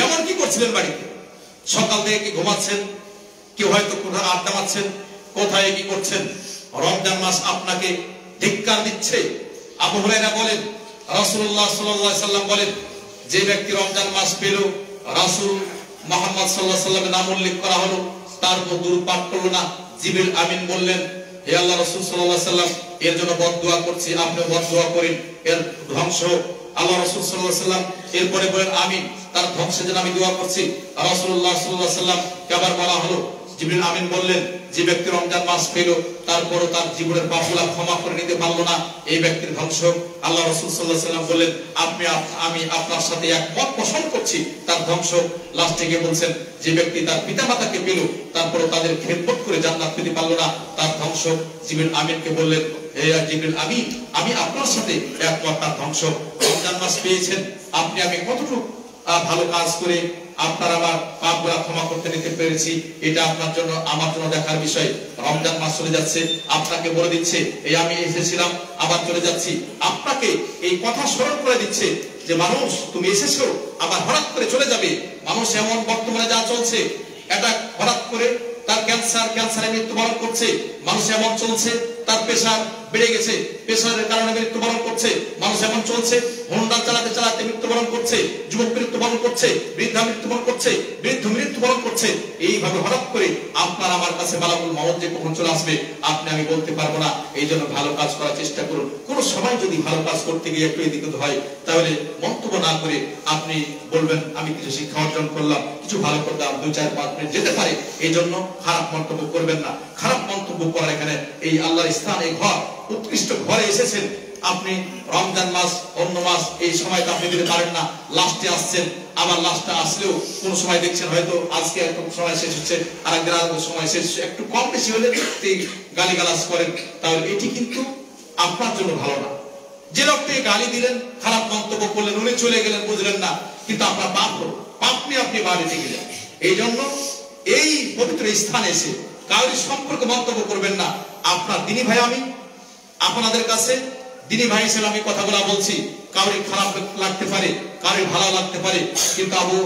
এমন কি করছিলেন বাড়িতে? সকাল থেকে কি ঘুমাচ্ছেন? কেউ হয়তো কোথাও আড্ডা মারছেন, কোথায় কি করছেন? রমজান মাস আপনাকে ধিক্কার দিচ্ছে। আবু হুরায়রা বলেন, রাসূলুল্লাহ সাল্লাল্লাহু আলাইহি সাল্লাম বলেন, যে ব্যক্তি রমজান মাস পেল, রাসূল মুহাম্মদ সাল্লাল্লাহু আলাইহি সাল্লামের নাম উল্লেখ করা হলো, তার উপর দুরূদ পাঠ করলো না, জিবরিল আমিন বললেন, হে আল্লাহ রাসূল সাল্লাল্লাহু আলাইহি সাল্লাম, এর জন্য বদদুয়া করছি, আপনি বদদুয়া করেন, এর ধ্বংস। আল্লাহ রাসূল সাল্লাল্লাহু আলাইহি সাল্লাম এরপরে বলেন আমিন, তার ধ্বংসের জন্য আমি দোয়া করছি। রাসূলুল্লাহ সাল্লাল্লাহু আলাইহি সাল্লাম আবার বলা হলো জিবরিল আমিন বললেন, যে ব্যক্তি রমজান মাস পেল তারপরও তার জীবনের পাপগুলো ক্ষমা করে নিতে পারলো না, এই ব্যক্তির ধ্বংস। আল্লাহ রাসূল সাল্লাল্লাহু আলাইহি ওয়াসাল্লাম বললেন, আমি আপনার সাথে একমত পোষণ করছি, তার ধ্বংস। লাস্টে গিয়ে বলছেন, যে ব্যক্তি তার পিতামাতাকে পেল তারপরও তাদের খেদমত করে জান্নাত পেতে পারলো না, তার ধ্বংস। জিবরিল আমিনকে বললেন, হে জিবরিল আমিন, আমি আপনার সাথে একমত, তার ধ্বংস। রমজান মাস পেয়েছেন, আপনি আমি কতটুকু ভালো কাজ করে আপনার আমার পাপগুলো ক্ষমা করতে নিতে পেরেছি, এটা আপনার জন্য আমার জন্য দেখার বিষয়। রমজান মাস চলে যাচ্ছে, আপনাকে বলে দিচ্ছে, এই আমি এসেছিলাম আবার চলে যাচ্ছি। আপনাকে এই কথা স্মরণ করে দিচ্ছে যে মানুষ, তুমি এসেছো আবার হঠাৎ করে চলে যাবে। মানুষ এমন বর্তমানে যা চলছে, এটা হঠাৎ করে তার ক্যান্সারে মৃত্যুবরণ করছে। মানুষ এমন চলছে, তার প্রেসার বেড়ে গেছে, প্রেসারের কারণে মৃত্যুবরণ করছে। মানুষ এমন চলছে, হোন্ডা চালাতে চালাতে মৃত্যুবরণ করছে, যুবক মৃত্যুবরণ করছে, বৃদ্ধা মৃত্যুবরণ করছে, বৃদ্ধ মৃত্যুবরণ করছে। এইভাবে হঠাৎ করে আপনার আমার কাছে মালাকুল মউত যে কখন চলে আসবে আপনি আমি বলতে পারবো না। এই জন্য ভালো কাজ করার চেষ্টা করুন। কোন সময় যদি ভালো কাজ করতে গিয়ে একটু এদিক হয়, তাহলে মন্তব্য না করে আপনি বলবেন, আমি কিছু শিক্ষা অর্জন করলাম, কিছু ভালো করলাম, 2-4-5 মিনিট যেতে পারে। এই জন্য খারাপ মন্তব্য করবেন না। খারাপ মন্তব্য করার এখানে এই আল্লাহর স্থান, এই ঘর, উৎকৃষ্ট ঘরে এসেছেন আপনি। রমজান মাস, অন্য মাস এই সময়টা আপনি দিতে পারেন না, লাস্টে আসছেন। আবার লাস্টে আসলেও কোন সময় দেখছেন হয়তো আজকে একটু সময় শেষ হচ্ছে, আরেকদিন আর সময় শেষ হচ্ছে, একটু কম বেশি হলে গালিগালাজ করেন, তাহলে এটি কিন্তু আপনার জন্য ভালো না। যে লোকটি গালি দিলেন, খারাপ মন্তব্য করলেন, উনি চলে গেলেন, বুঝলেন না, কিন্তু আপনার পাপ হলো, পাপ নিয়ে আপনি বাড়িতে গেলেন। এই জন্য এই পবিত্র স্থানে এসে কারোর সম্পর্কে মন্তব্য করবেন না। আপনার দিনী ভাই, আমি আপনাদের কাছে দিনী ভাই হিসেবে আমি কথাগুলো বলছি। কারোর খারাপ লাগতে পারে, কারোর ভালো লাগতে পারে, কিন্তু আবু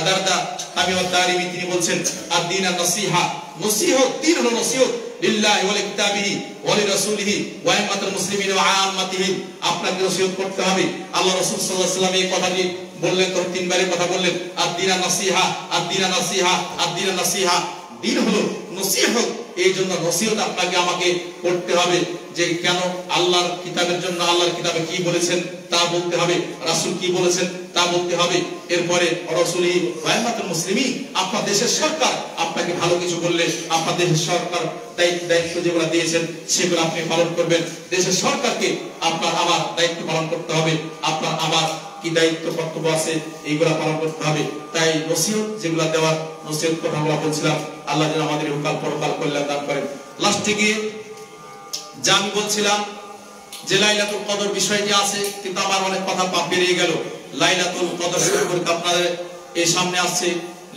দারদা তামিউদ-দারিমি তিনি বলছেন, আদ-দীন আন-নাসিহা, নসিহত, দ্বীন হলো নসিহত লিল্লাহি ওয়া লিকিতাবিহি ওয়া লিরাসূলিহি ওয়া ইম্মাতুল মুসলিমিন ওয়া আম্মাতিহি। আপনাকে নসিহত করতে হবে। আল্লাহ রাসূল সাল্লাল্লাহু আলাইহি ওয়াসাল্লাম এই কথাটি বললেন, তো তিনবারের কথা বললেন, আদ-দীন আন-নাসিহা, আদ-দীন আন-নাসিহা, আদ-দীন আন-নাসিহা। দিন হলো নসিহত। এই জন্য নসিহত আপনাকে আমাকে করতে হবে, যে কেন আল্লাহর কিতাবের জন্য, আল্লাহর কিতাবে কি বলেছেন তা বলতে হবে, রাসূল কি বলেছেন তা বলতে হবে। এরপরে রাসূলি ওয়া ইম্মাতুল মুসলিমিন, আপনার দেশের সরকার আপনাকে ভালো কিছু বললে, আপনার দেশের সরকার দায়িত্ব যেগুলো দিয়েছেন সেগুলো আপনি পালন করবেন। দেশের সরকারকে আপনার আমার দায়িত্ব পালন করতে হবে। আপনার আমার কি দায়িত্ব কর্তব্য আছে এইগুলা পালন করতে হবে। তাই নসিহত যেগুলা দেওয়ার, নসিহত কথা আমরা বলছিলাম, আল্লাহ যেন আমাদের ইহকাল পরকাল কল্যাণ দান করেন। লাস্টে গিয়ে যা আমি বলছিলাম যে লাইলাতুল কদর বিষয়টি আছে, কিন্তু আমার অনেক কথা বেরিয়ে গেল। লাইলাতুল কদর সম্পর্কে আপনাদের এই সামনে আসছে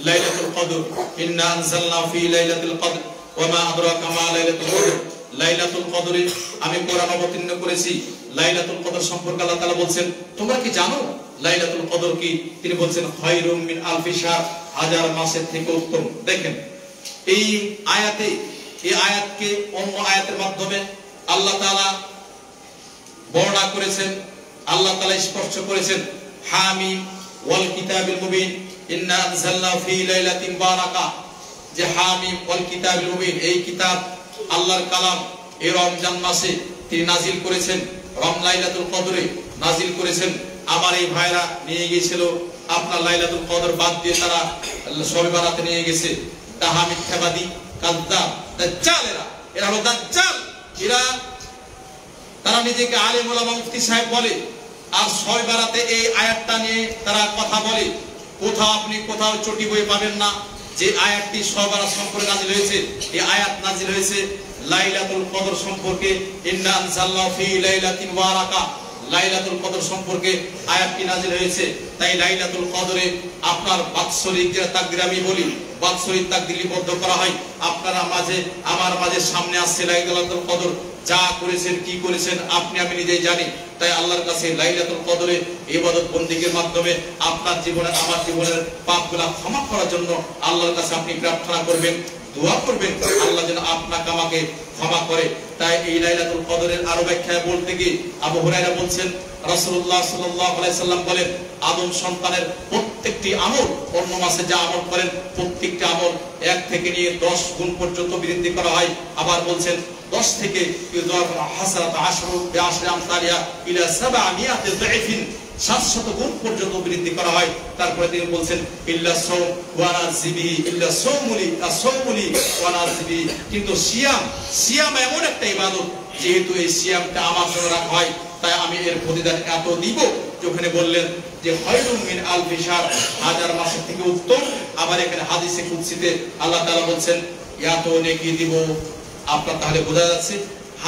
লাইলাতুল কদর, ইন্না আনজালনাহু ফি লাইলাতুল কদর ওয়া মা আদরাকা মা লাইলাতুল কদর। লাইলাতুল কদরে আমি কোরআন অবতীর্ণ করেছি। লাইলাতুল কদর সম্পর্কে আল্লাহ তাআলা বলছেন, তোমরা কি জানো লাইলাতুল কদর কি? তিনি বলছেন, খায়রুম মিন আলফি শাহর, হাজার মাসের থেকে উত্তম। দেখেন এই আয়াতে, এই আয়াতকে অন্য আয়াতের মাধ্যমে আল্লাহ তাআলা বর্ণনা করেছেন, আল্লাহ তাআলা স্পষ্ট করেছেন, হামিম ওয়াল কিতাবিল মুবিন ইন্না আনজালনাহু ফি লাইলাতিন মুবারাকা। যে হামিম ওয়াল কিতাবিল মুবিন, এই কিতাব আল্লাহর কালাম, এই রমজান মাসে তিনি নাজিল করেছেন, লাইলাতুল কদরে নাজিল করেছেন। আমার এই ভাইরা নিয়ে গিয়েছিল আপনার লাইলাতুল কদর বাদ দিয়ে তারা শবে বারাতে নিয়ে গেছে। তাহা মিথ্যাবাদী, কাযযাব, দাজ্জালেরা, এরা হলো দাজ্জাল। এরা তারা নিজেকে আলেম ওলামা মুফতি সাহেব বলে, আর শবে বারাতে এই আয়াতটা নিয়ে তারা কথা বলে। কোথাও আপনি কোথাও চটি বই পাবেন না যে আয়াতটি শবে বারাত সম্পর্কে নাজিল হয়েছে। এই আয়াত নাজিল হয়েছে লাইলাতুল কদর সম্পর্কে, ইন্না আনজালনাহু ফি লাইলাতিন মুবারাকা। লাইলাতুল কদর সম্পর্কে আয়াতটি নাজিল হয়েছে। তাই লাইলাতুল কদরে আপনার বাৎসরিক যে তাকদীর আমি বলি, বাৎসরিক তাকদীর লিপিবদ্ধ করা হয়। আপনারা মাঝে, আমার মাঝে সামনে আসছে লাইলাতুল কদর, যা করেছেন কি করেছেন আপনি আমি নিজেই জানি। তাই আল্লাহর কাছে লাইলাতুল কদরে ইবাদত বন্দেগীর মাধ্যমে আপনার জীবনে, আমার জীবনের পাপগুলা ক্ষমা করার জন্য আল্লাহর কাছে আপনি প্রার্থনা করবেন, দোয়া করবেন, আল্লাহ যেন আপনাকে আমাকে ক্ষমা করে। তাই এই লাইলাতুল কদরের আরো ব্যাখ্যায় বলতে গিয়ে আবু হুরায়রা বলছেন, রাসূলুল্লাহ সাল্লাল্লাহু আলাইহি সাল্লাম বলেন, আদম সন্তানের প্রত্যেকটি আমল, অন্য মাসে যা আমল করেন প্রত্যেকটি আমল 1 থেকে নিয়ে 10 গুণ পর্যন্ত বৃদ্ধি করা হয়। আবার বলছেন 10 থেকে ইউযাফু হাসানাত 10 বিআশরি আমসালিহা ইলা 700 যায়ফিন। 700 গুণ পর্যন্ত বৃদ্ধি করা হয়। তারপরে তিনি বলছেন ইল্লা সাওম ওয়া নাযিবি ইল্লা সাওমুলি আসাওমুলি ওয়া নাযিবি, কিন্তু সিয়াম এমন একটা ইবাদত, যেহেতু এই সিয়ামটা আমার জন্য রাখা হয়, তাই আমি এর প্রতিদান এত দিব। যেখানে বললেন যে খায়রুম মিন আলফি শাহর, 1000 মাসের থেকে উত্তম। আবার এখানে হাদিসে কুদসিতে আল্লাহ তাআলা বলছেন এত নেকি দিব। আপনার তাহলে বোঝা যাচ্ছে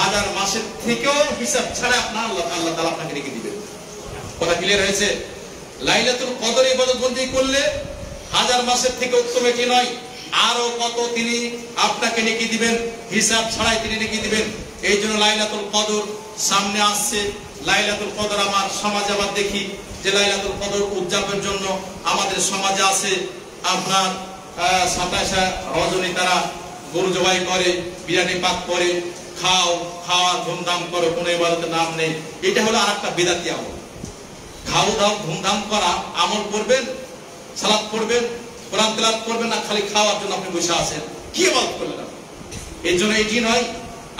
1000 মাসের থেকেও হিসাব ছাড়া আপনার আল্লাহ তাআলা আপনাকে নেকি দিবেন। কথা ক্লিয়ার হয়েছে? লাইলাতুল কদর ইবাদত বন্দি করলে 1000 মাসের থেকে উত্তম এটি নয়, আরো কত তিনি আপনাকে নেকি দিবেন, হিসাব ছাড়াই তিনি নেকি দিবেন। এই জন্য লাইলাতুল কদর সামনে আসছে। লাইলাতুল কদর আমার সমাজে আবার দেখি যে লাইলাতুল কদর উদযাপনের জন্য আমাদের সমাজে আছে আপনার 27 রজনী তারা গরু জবাই করে, বিরিয়ানি পাক করে, খাওয়া ধুমধাম করো, কোনো ইবাদতের নাম নেই। এটা হলো আরেকটা বিদাতি আমল। খাও দাও ধুমধাম করা আমল করবেন, সালাত পড়বেন, কোরআন তেলাওয়াত করবেন না, খালি খাওয়ার জন্য আপনি বসে আছেন, কি ইবাদত করলেন আপনি? এই জন্য এটি নয়।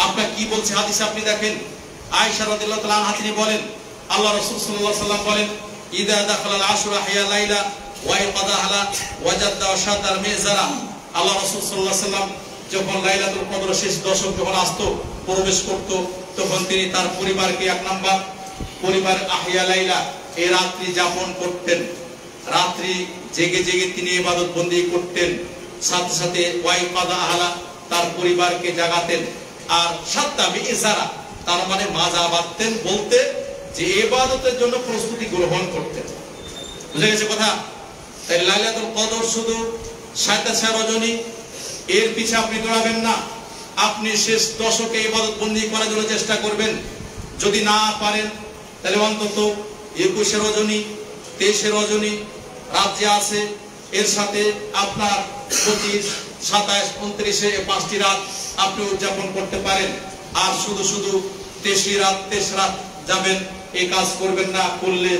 আপনার কি বলছে হাদিসে আপনি দেখেন, আয়েশা রাদিয়াল্লাহু তাআলা আনহা তিনি বলেন আল্লাহ রাসূল সাল্লাল্লাহু আলাইহি ওয়াসাল্লাম বলেন ইদা দাখালাল আশরা হিয়া লাইলা ওয়া ইqadahala ওয়াজাদা ওয়াশাদার মিজারা। আল্লাহ রাসূল সাল্লাল্লাহু আলাইহি ওয়াসাল্লাম যখন লাইলাতুল কদর শেষ দশক যখন আসতো, প্রবেশ করত, তখন তিনি তার পরিবারকে এক নাম্বার পরিবার আহিয়া লাইলা, এই রাত্রি যাপন করতেন। রাত্রি জেগে জেগে তিনি ইবাদত বন্দি করতেন, সাথে সাথে ওয়াইqadahala তার পরিবারকে জাগাতেন। আর সাতটা মিজারা তার মানে মাজা বাঁধতেন, বলতে যে ইবাদতের জন্য প্রস্তুতি গ্রহণ করতেন। বুঝে গেছে কথা? তাই লাইলাতুল কদর শুধু 27 রজনী এর পিছে আপনি দৌড়াবেন না, আপনি শেষ দশকে ইবাদত বন্দি করার জন্য চেষ্টা করবেন। যদি না পারেন তাহলে অন্তত 21 রজনী 23 রজনী রাত যে আছে এর সাথে আপনার 25, 27, 29 এই 5টি রাত আপনি উদযাপন করতে পারেন। আর শুধু 23 রাত যাবেন, এই কাজ করবেন না, করলে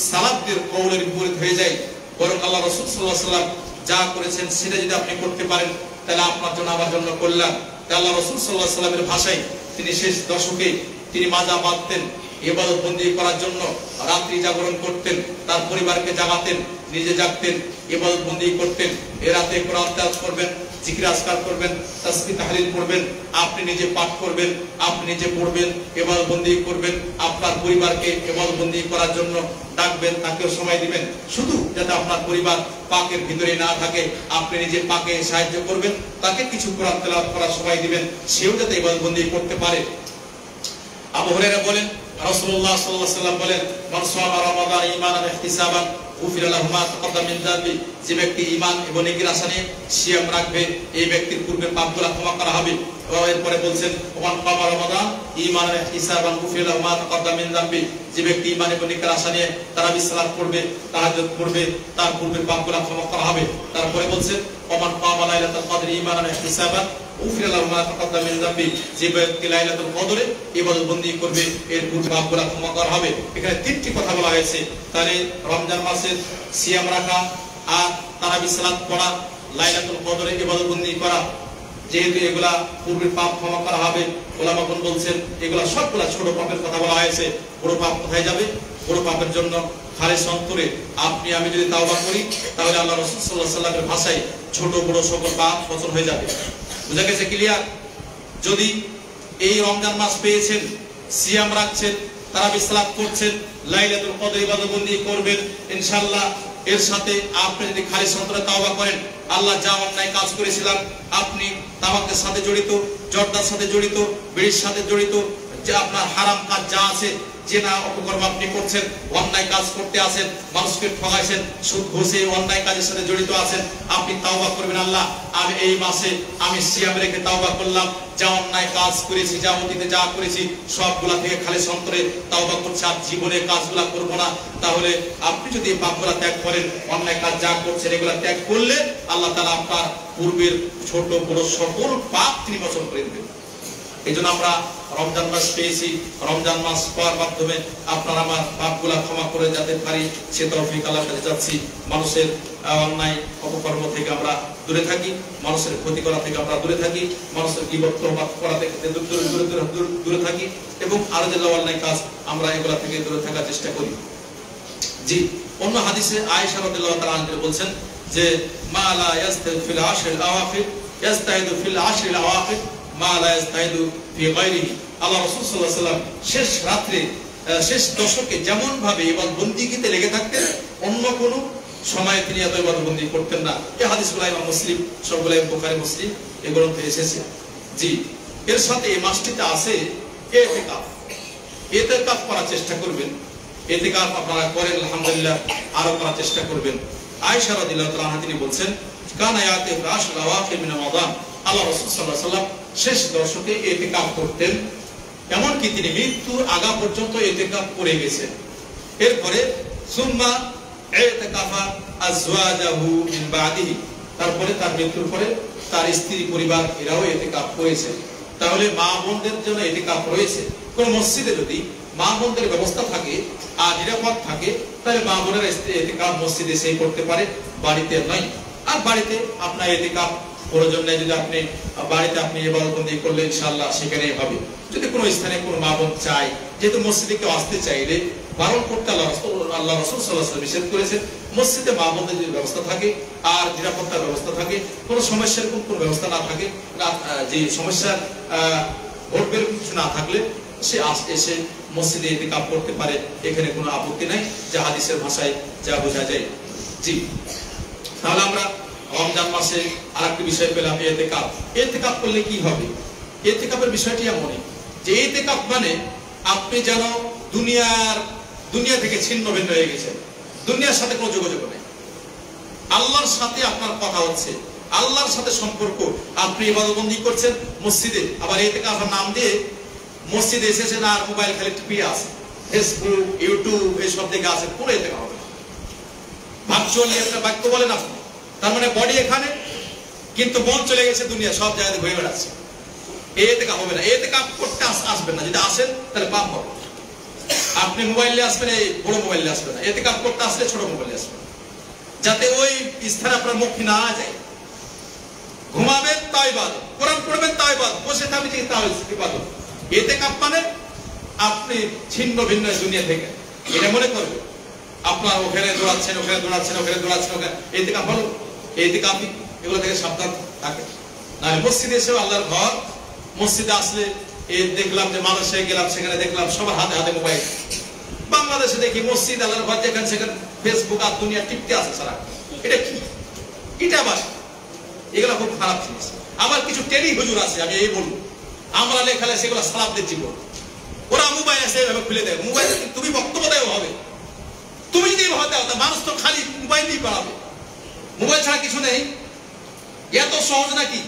সালাফদের কওলের বিপরীত হয়ে যায়। বরং আল্লাহ রাসূল সাল্লাল্লাহু আলাইহি ওয়াসাল্লাম যা করেছেন সেটা যদি আপনি করতে পারেন তাহলে আপনার জন্য আমার জন্য কল্যাণ। আল্লাহ রাসূল সাল্লাল্লাহু আলাইহি ওয়াসাল্লামের ভাষায় তিনি শেষ দশকে তিনি মাজা বাঁধতেন, ইবাদত বন্দি করার জন্য রাত্রি জাগরণ করতেন, তার পরিবারকে জাগাতেন, নিজে জাগতেন, ইবাদত বন্দি করতেন। এ রাতে কোরআন তেলাওয়াত করবেন, জিকির আজকার করবেন, তাসবিহ তাহলিল করবেন, আপনি নিজে পাঠ করবেন, আপনি নিজে পড়বেন, ইবাদত বন্দি করবেন, আপনার পরিবারকে ইবাদত বন্দি করার জন্য ডাকবেন, তাকেও সময় দিবেন। শুধু যাতে আপনার পরিবার পাকের ভিতরে না থাকে, আপনি নিজে পাকে সাহায্য করবেন, তাকে কিছু কোরআন তেলাওয়াত করার সময় দিবেন, সেও যাতে ইবাদত বন্দি করতে পারে। আবু হুরায়রা বলেন রাসূলুল্লাহ সাল্লাল্লাহু আলাইহি ওয়াসাল্লাম বলেন মান সামা রমাদান ঈমানান ইহতিসাবান গুফিরা লাহু মা তাকাদ্দাম মিন যানবি, যে ব্যক্তি ঈমান এবং নেকির আশা নিয়ে সিয়াম রাখবে এই ব্যক্তির পূর্বের পাপগুলো ক্ষমা করা হবে। এরপরে বলছেন মান কামা রমাদান ঈমানান ইহতিসাবান গুফিরা লাহু মা তাকাদ্দাম মিন যানবি, যে ব্যক্তি ঈমান এবং নেকির আশা নিয়ে তারাবির সালাত পড়বে, তাহাজ্জুদ পড়বে, তার পূর্বের পাপগুলো ক্ষমা করা হবে। তারপরে বলছেন ওমান কামা লাইলাতুল কদর ঈমানান ইহতিসাবান গুফিরা লাহু মা তাকাদ্দাম মিন যানবি, যে ব্যক্তি লাইলাতুল কদরে ইবাদত বন্দি করবে এর পূর্বের পাপগুলো ক্ষমা করা হবে। এখানে 3টি কথা বলা হয়েছে। তাহলে রমজান মাসের সিয়াম রাখা, আর তারাবির সালাত পড়া, লাইলাতুল কদরে ইবাদত বন্দি করা, যেহেতু এগুলা পূর্বের পাপ ক্ষমা করা হবে। ওলামাগণ বলছেন এগুলা সবগুলা ছোট পাপের কথা বলা হয়েছে। বড় পাপ কোথায় যাবে? বড় পাপের জন্য খালিস অন্তরে আপনি আমি যদি তাওবা করি তাহলে আল্লাহ রাসূল সাল্লাল্লাহু আলাইহি ওয়াসাল্লামের ভাষায় ছোট বড় সকল পাপ মোচন হয়ে যাবে। বুঝা গেছে? ক্লিয়ার? যদি এই রমজান মাস পেয়েছেন, সিয়াম রাখছেন, তারাবির সালাত করছেন, লাইলাতুল কদর ইবাদত বন্দি করবেন ইনশাআল্লাহ, এর সাথে আপনি যদি খালিস অন্তরে তাওবা করেন, আল্লাহ যা অন্যায় কাজ করেছিলাম, আপনি তামাকের সাথে জড়িত, জর্দার সাথে জড়িত, বিড়ির সাথে জড়িত, যে আপনার হারাম কাজ যা আছে, জেনা অপকর্ম আপনি করছেন, অন্যায় কাজ করতে আছেন, মানুষকে ঠকাইছেন, সুদ ঘুষে অন্যায় কাজের সাথে জড়িত আছেন, আপনি তাওবা করবেন, আল্লাহ আমি এই মাসে আমি সিয়াম রেখে তাওবা করলাম, যা অন্যায় কাজ করেছি, যা অতীতে যা করেছি সবগুলা থেকে খালিস অন্তরে তাওবা করছি, আর জীবনে কাজগুলা করব না। তাহলে আপনি যদি এই পাপগুলা ত্যাগ করেন, অন্যায় কাজ যা করছেন এগুলা ত্যাগ করলে আল্লাহ তাআলা আপনার পূর্বের ছোট বড় সকল পাপ তিনি মোচন করে দেবেন। এই জন্য আমরা রমজান মাস পেয়েছি, রমজান মাস পাওয়ার মাধ্যমে আপনার আমার পাপগুলা ক্ষমা করে যেতে পারি সে তৌফিক আল্লাহর কাছে চাচ্ছি। মানুষের অন্যায় অপকর্ম থেকে আমরা দূরে থাকি, মানুষের ক্ষতি করা থেকে আমরা দূরে থাকি, মানুষের গীবত করা থেকে দূরে থাকি, এবং আরো যে অন্যায় কাজ আমরা এগুলা থেকে দূরে থাকার চেষ্টা করি। জি, অন্য হাদিসে আয়েশা রাদিয়াল্লাহু তাআলা আনহা বলছেন যে মা লা ইয়াস্তাহিদু ফিল আশরিল আওয়াখির ইয়াস্তাহিদু ফিল আশরিল আওয়াখির মা লা ইয়াস্তাহিদু ফি গায়রিহি। আল্লাহ রাসূল সাল্লাল্লাহু আলাইহি ওয়াসাল্লাম শেষ রাত্রে শেষ দশকে যেমন ভাবে ইবাদত বন্দেগীতে লেগে থাকতেন, অন্য কোন সময়ে তিনি এত ইবাদত বন্দেগী করতেন না। এই হাদিসগুলো ইমাম মুসলিম, সবগুলো বুখারী মুসলিম এই গ্রন্থে এসেছে। জি, এর সাথে এই মাসটিতে আছে ইতিকাফ। ইতিকাফ করার চেষ্টা করবেন। ইতিকাফ আপনারা করেন আলহামদুলিল্লাহ, আরো করার চেষ্টা করবেন। আয়েশা রাদিয়াল্লাহু তাআলা আনহা তিনি বলছেন কানা ইয়াতিফ আশর আওয়াখির মিন রমাদান, আল্লাহ রাসূল সাল্লাল্লাহু আলাইহি ওয়াসাল্লাম শেষ দশকে ইতিকাফ করতেন, এমনকি তিনি মৃত্যুর আগা পর্যন্ত ইতিকাফ করে গেছেন। এরপরে সুম্মা ইতিকাফা আজওয়াজাহু মিন বাদিহি, তারপরে তার মৃত্যুর পরে তার স্ত্রী পরিবার এরাও ইতিকাফ করেছে। তাহলে মা বোনদের জন্য ইতিকাফ রয়েছে। কোন মসজিদে যদি মা বোনদের ব্যবস্থা থাকে আর নিরাপদ থাকে, তাহলে মা বোনেরা ইতিকাফ মসজিদে সেই করতে পারে, বাড়িতে নয়। আর বাড়িতে আপনার ইতিকাফ প্রয়োজন নেই, যদি আপনি বাড়িতে আপনি ইবাদত বন্দেগী করলে ইনশাআল্লাহ সেখানেই হবে। যদি কোনো স্থানে কোনো মা বোন চায়, যেহেতু মসজিদে কেউ আসতে চাইলে বারণ করতে আল্লাহ রাসূল সাল্লাল্লাহু আলাইহি ওয়াসাল্লাম নিষেধ করেছেন। মসজিদে মা বোনদের যদি ব্যবস্থা থাকে আর নিরাপত্তার ব্যবস্থা থাকে, কোনো সমস্যার কোনো ব্যবস্থা না থাকে, যে সমস্যার ঘটবে কিছু না থাকলে সে এসে মসজিদে ইতিকাফ করতে পারে, এখানে কোনো আপত্তি নাই, যা হাদিসের ভাষায় যা বোঝা যায়। জি, তাহলে আমরা রমজান মাসে আরেকটি বিষয় পেলাম ইতিকাফ। ইতিকাফ করলে কি হবে? ইতিকাফের বিষয়টি এমনই যে ইতিকাফ মানে আপনি যেন দুনিয়া থেকে ছিন্ন ভিন্ন হয়ে গেছেন, দুনিয়ার সাথে কোনো যোগাযোগ নেই, আল্লাহর সাথে আপনার কথা হচ্ছে, আল্লাহর সাথে সম্পর্ক। আপনি ইবাদত বন্দেগী করছেন মসজিদে, আবার ইতিকাফের নাম দিয়ে মসজিদে এসেছেন আর মোবাইল খালি টিপিয়ে আছে, ফেসবুক ইউটিউব এইসব দিকে আছে, পুরো ইতিকাফ হবে। ভার্চুয়ালি একটা বাক্য বলেন আপনি, তার মানে বডি এখানে কিন্তু মন চলে গেছে দুনিয়া, সব জায়গায় ঘুরে বেড়াচ্ছে। ইতিকাফ হবে না, ইতিকাফ করতে আসবেন না। যদি আসেন তাহলে পাপ হবে। আপনি মোবাইলে আসবেন, এই বড় মোবাইলে আসবেন না। ইতিকাফ করতে আসলে ছোট মোবাইলে আসবেন, যাতে ওই স্থানে আপনার মুখ না যায়। ঘুমাবেন তাও ইবাদত, কোরআন পড়বেন তাও ইবাদত, বসে থাকবেন তাও ইবাদত। ইতিকাফ মানে আপনি ছিন্ন ভিন্ন দুনিয়া থেকে, এটা মনে করবেন। আপনার ওখানে দৌড়াচ্ছেন, ওখানে দৌড়াচ্ছেন, ওখানে দৌড়াচ্ছেন, ওখানে ইতিকাফ হলো? ইতিকাফ এগুলো থেকে সাবধান থাকে। নাহলে মসজিদে এসেও আল্লাহর ঘর, মসজিদে আসলে দেখলাম যে মালয়েশিয়ায় গেলাম, সেখানে দেখলাম সবার হাতে হাতে মোবাইল। বাংলাদেশে দেখি মসজিদ আল্লাহর ঘর যেখানে সেখানে ফেসবুক আর দুনিয়া টিপতে আছে সারা। এটা কি? এটা আবার এগুলো খুব খারাপ জিনিস। আবার কিছু টেরি হুজুর আছে, আমি এই বলবো, আমরা লেখালে সেগুলো সালাবদের জীবন। ওরা মোবাইল আছে এভাবে খুলে দেয়, মোবাইল তুমি বক্তব্য দেওয়া হবে, তুমি যদি ভাবে দাও, মানুষ তো খালি মোবাইল দিয়ে পড়াবে, মোবাইল ছাড়া কিছু নেই। এত সহজ নাকি?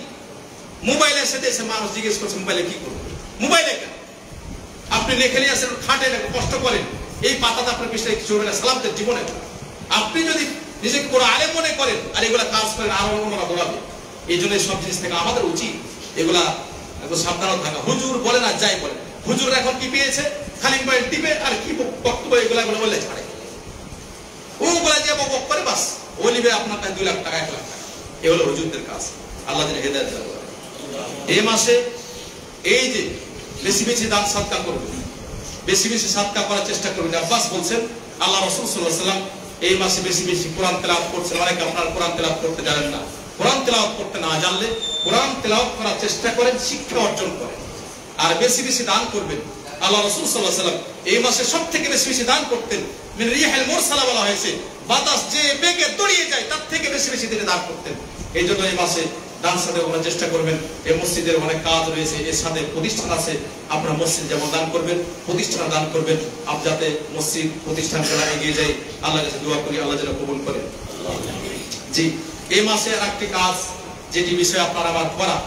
মোবাইলের সাথে এসে মানুষ জিজ্ঞেস করছে মোবাইলে কি করবো, মোবাইলে কেন? আপনি লেখে নিয়ে আসেন, খাটে কষ্ট করেন, এই পাতাতে আপনার বিষয়ে কিছু হবে না সালামদের জীবনে। আপনি যদি নিজেকে কোনো আলেম মনে করেন আর এগুলা কাজ করেন, আরো অন্যরা দৌড়াবে। এই জন্য সব জিনিস থেকে আমাদের উচিত এগুলা সাবধান থাকা। হুজুর বলে না, যাই বলে, হুজুর এখন কি পেয়েছে, খালি মোবাইল টিপে আর কি বক্তব্য এগুলা বললে ছাড়ে, ওগুলা যে বক করে বাস ও নিবে আপনার কাছে 2 লাখ টাকা 1 লাখ টাকা। এগুলো হুজুরদের কাজ। আল্লাহ যেন হেদায়েত দান করেন। এই মাসে এই যে বেশি বেশি দান সাদকা করবেন, বেশি বেশি সাদকা করার চেষ্টা করবেন। আব্বাস বলছেন আল্লাহ রাসূল সাল্লাল্লাহু আলাইহি ওয়াসাল্লাম এই মাসে বেশি বেশি কোরআন তেলাওয়াত করছেন। অনেকে আপনারা কোরআন তেলাওয়াত করতে জানেন না, কোরআন তেলাওয়াত করতে না জানলে কোরআন তেলাওয়াত করার চেষ্টা করেন, শিক্ষা অর্জন করেন, আর বেশি বেশি দান করবেন। আল্লাহ রাসূল সাল্লাল্লাহু আলাইহি ওয়াসাল্লাম এই মাসে সবথেকে বেশি বেশি দান করতেন। মিন রিহিল মুরসালা বলা হয়েছে, বাতাস যে বেগে দৌড়িয়ে যায় তার থেকে বেশি বেশি তিনি দান করতেন। এই জন্য এই মাসে দান সাথে করার চেষ্টা করবেন। এই মসজিদের অনেক কাজ রয়েছে, এর সাথে প্রতিষ্ঠান আছে, আপনারা মসজিদ যেমন দান করবেন, প্রতিষ্ঠান দান করবেন, যাতে মসজিদ প্রতিষ্ঠান করা এগিয়ে যায়। আল্লাহর কাছে দোয়া করি আল্লাহ যেন কবুল করেন। জি, এই মাসে আরেকটি কাজ যেটি বিষয় আপনারা আবার করা,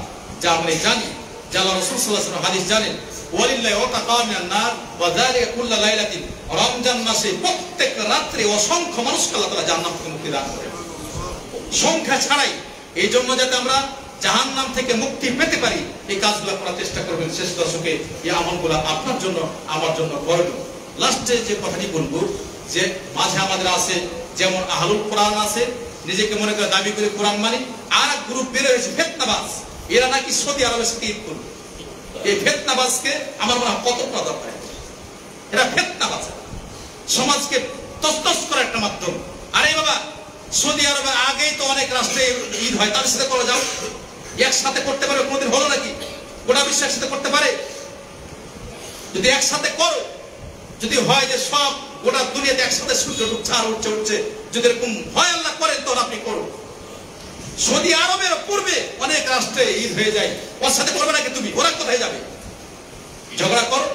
যা আমরা জানি, যা আল্লাহ রাসূল সাল্লাল্লাহু আলাইহি ওয়াসাল্লাম হাদিস জানেন, ওয়ালিল্লাহি ওয়াতাকা মিনান নার ওয়া যালিকা কুল্লা লাইলাতিন। রমজান মাসে প্রত্যেক রাতে অসংখ্য মানুষকে আল্লাহ তাআলা জান্নাত থেকে মুক্তি দান করেন, সংখ্যা ছাড়াই। এই জন্য যাতে আমরা জাহান্নাম থেকে মুক্তি পেতে পারি, এই কাজগুলো করার চেষ্টা করবেন। শেষ দশকে এই আমলগুলো আপনার জন্য আমার জন্য করণীয়। লাস্টে যে কথাটি বলবো, যে মাঝে আমাদের আছে যেমন আহলুল কোরআন আছে, নিজেকে মনে করে দাবি করে কোরআন মানি, আর এক গ্রুপ বের হয়েছে ফিতনাবাজ, এরা নাকি সৌদি আরবের সাথে ঈদ করবে। এই ফিতনাবাজকে আমার মনে হয় কত দরকার। এরা ফিতনাবাজ, সমাজকে তসতস করার একটা মাধ্যম। আরে বাবা, সৌদি আরবে আগেই তো অনেক রাষ্ট্রে ঈদ হয়, তাদের সাথে করে যাও। একসাথে করতে পারে? কোনোদিন হলো নাকি? গোটা বিশ্ব একসাথে করতে পারে? যদি একসাথে করো, যদি হয় যে সব গোটা দুনিয়াতে একসাথে সূর্য উঠছে আর উঠছে উঠছে, যদি এরকম হয় আল্লাহ করেন, তখন আপনি করো। সৌদি আরবের পূর্বে অনেক রাষ্ট্রে ঈদ হয়ে যায়, ওর সাথে করবে নাকি তুমি? ওরা কোথায় যাবে? ঝগড়া করো।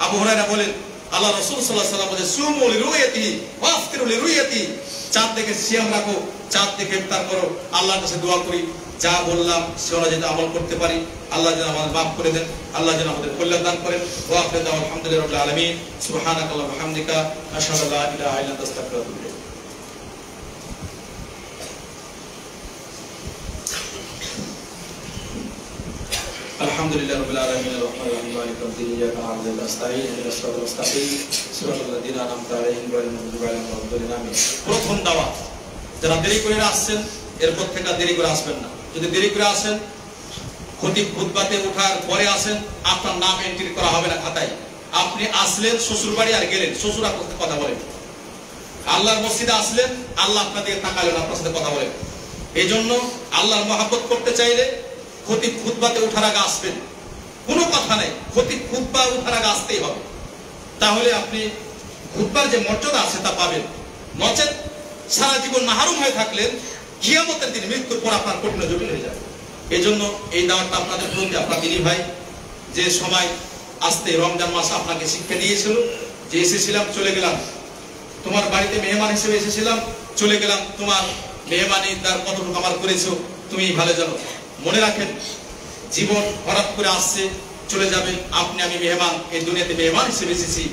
আবু হুরায়রা বলেন, আল্লাহ রাসূল সাল্লাল্লাহু আলাইহি ওয়াসাল্লাম বলেন, সুমু লিরুয়াতিহি ওয়াফতিরু লিরুয়াতিহি, চাঁদ দেখে সিয়াম রাখো, চাঁদ দেখে ইফতার করো। আল্লাহর কাছে দোয়া করি যা বললাম সে অনুযায়ী যেন আমল করতে পারি, আল্লাহ যেন আমাদের মাফ করে দেন, আল্লাহ যেন আমাদের কল্যাণ দান করেন। ওয়া আখিরু দাওয়ানা আলহামদুলিল্লাহি রাব্বিল আলামিন। সুবহানাকাল্লাহু ওয়া বিহামদিকা আশহাদু আল্লা ইলাহা ইল্লা আনতা আস্তাগফিরুকা ওয়া আতুবু ইলাইক। আলহামদুলিল্লাহি রাব্বিল আলামিন আর রাহমানির রাহিম মালিকি ইয়াউমিদ্দিন ইয়্যাকা না'বুদু ওয়া নাস্তাঈন ইহদিনাস সিরাতাল মুস্তাকিম সিরাতাল লাযীনা আন'আমতা আলাইহিম গায়রিল মাগদুবি আলাইহিম ওয়া লাদ-দাল্লিন। প্রথম দাওয়াত, যারা দেরি করে আসছেন এরপর থেকে দেরি করে আসবেন না। যদি দেরি করে আসেন, খতিব খুতবাতে ওঠার পরে আসেন, আপনার নাম এন্ট্রি করা হবে না খাতায়। আপনি আসলেন শ্বশুর বাড়ি আর গেলেন, শ্বশুর আপনার সাথে কথা বলেন। আল্লাহর মসজিদে আসলেন, আল্লাহ আপনার দিকে তাকালেন, আপনার সাথে কথা বলেন। এই জন্য আল্লাহর মহব্বত করতে চাইলে খতিব খুতবাতে ওঠার আগে আসবেন, কোনো কথা নেই, খতিব খুতবা ওঠার আগে আসতেই হবে। তাহলে আপনি খুতবার যে মর্যাদা আছে তা পাবেন। নচেত সারা জীবন মাহরুম হয়ে থাকলেন, কিয়ামতের দিন মৃত্যুর পর আপনার কঠিন জটিল হয়ে যাবে। এই জন্য এই দাওয়াতটা আপনাদের প্রতি, আপনার দিনী ভাই যে সময় আসতে রমজান মাস আপনাকে শিক্ষা দিয়েছিল যে এসেছিলাম চলে গেলাম, তোমার বাড়িতে মেহমান হিসেবে এসেছিলাম চলে গেলাম, তোমার মেহমানিদার কতটুকু আমার করেছো তুমি ভালো জানো। মনে রাখেন, জীবন হঠাৎ করে আসছে, চলে যাবে। আপনি আমি মেহমান, এই দুনিয়াতে মেহমান হিসেবে এসেছি,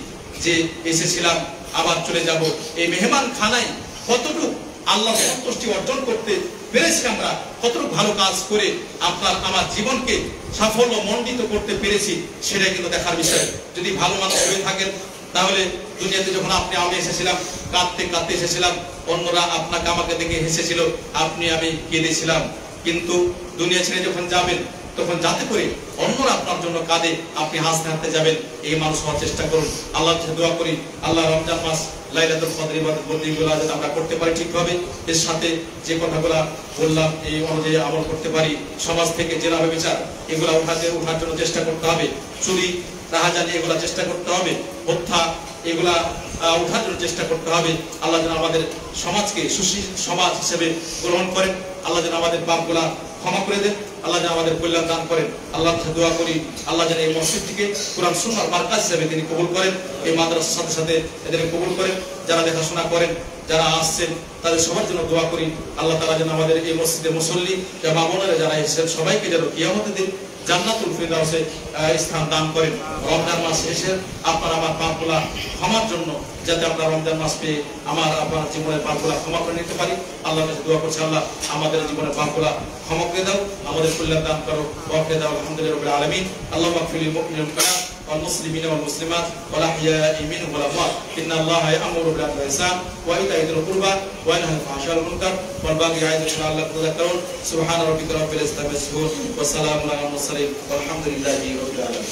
যে এসেছিলাম আবার চলে যাব। এই মেহমান খানায় কতটুকু আল্লাহ সন্তুষ্টি অর্জন করতে পেরেছি, আমরা কতটুকু ভালো কাজ করে আপনার আমার জীবনকে সাফল্য মণ্ডিত করতে পেরেছি, সেটাই কিন্তু দেখার বিষয়। যদি ভালো মানুষ হয়ে থাকেন, তাহলে দুনিয়াতে যখন আপনি আমি এসেছিলাম কাঁদতে কাঁদতে এসেছিলাম, অন্যরা আপনাকে আমাকে দেখে হেসেছিল, আপনি আমি কেঁদেছিলাম। কিন্তু দুনিয়া ছেড়ে যখন যাবেন, তখন যাতে করে অন্যরা আপনার জন্য কাঁদে, আপনি হাসতে হাসতে যাবেন, এই মানুষ হওয়ার চেষ্টা করুন। আল্লাহর কাছে দোয়া করি, আল্লাহ রমজান মাস লাইলাতুল কদর ইবাদত বন্দেগীগুলো যাতে আমরা করতে পারি ঠিকভাবে, এর সাথে যে কথাগুলো বললাম এই অনুযায়ী আমল করতে পারি। সমাজ থেকে জেলা ব্যভিচার এগুলো ওঠার জন্য চেষ্টা করতে হবে। চুরি রাহাজানি এগুলা চেষ্টা করতে হবে। হত্যা এগুলা উঠার জন্য চেষ্টা করতে হবে। আল্লাহ যেন আমাদের সমাজকে সুশীল সমাজ হিসেবে গ্রহণ করেন, আল্লাহ যেন আমাদের পাপগুলা ক্ষমা করে দেন, আল্লাহ যেন আমাদের কল্যাণ দান করেন। আল্লাহর কাছে দোয়া করি, আল্লাহ যেন এই মসজিদটিকে কোরআন সুন্নাহর মার্কাজ হিসেবে তিনি কবুল করেন, এই মাদ্রাসার সাথে সাথে এদেরকে কবুল করেন। যারা দেখাশোনা করেন, যারা আসছেন, তাদের সবার জন্য দোয়া করি। আল্লাহ তাআলা যেন আমাদের এই মসজিদে মুসল্লি যারা মা বোনেরা যারা এসেছেন সবাইকে যেন কিয়ামতের দিন জান্নাতুল ফিরদাউসে স্থান দান করেন। রমজান মাস এসে আপনার আমার পাপগুলা ক্ষমার জন্য যাতে আমরা রমজান মাস পেয়ে আমার আপনার জীবনের পাপগুলা ক্ষমা করে নিতে পারি। আল্লাহর কাছে দোয়া করছি, আল্লাহ আমাদের জীবনের পাপগুলা ক্ষমা করে দাও, আমাদের কল্যাণ দান করো। ওয়াফে দাও আলহামদুলিল্লাহি রাব্বিল আলামিন। আল্লাহুম্মা ইগফির লিল মুমিনিনা ওয়াল মুসলিমিনা ওয়াল মুসলিমাত ওয়াল আহইয়া'i মিনহুম ওয়াল আমওয়াত। ইন্নাল্লাহা ইয়া'মুরু বিল 'adli ওয়াল ইহসান ওয়া ইতা'i যিল কুরবা ওয়া ইয়ানহা 'আনিল ফাহশা'i ওয়াল মুনকার ওয়াল বাগি ইয়া'iদুকুম লা'আল্লাকুম তাযাক্কারুন। সুবহানা রাব্বিকা রাব্বিল ইজ্জতি আম্মা ইয়াসিফুন ওয়া সালামুন আলাল মুরসালিন ওয়ালহামদুলিল্লাহি রাব্বিল আলামিন।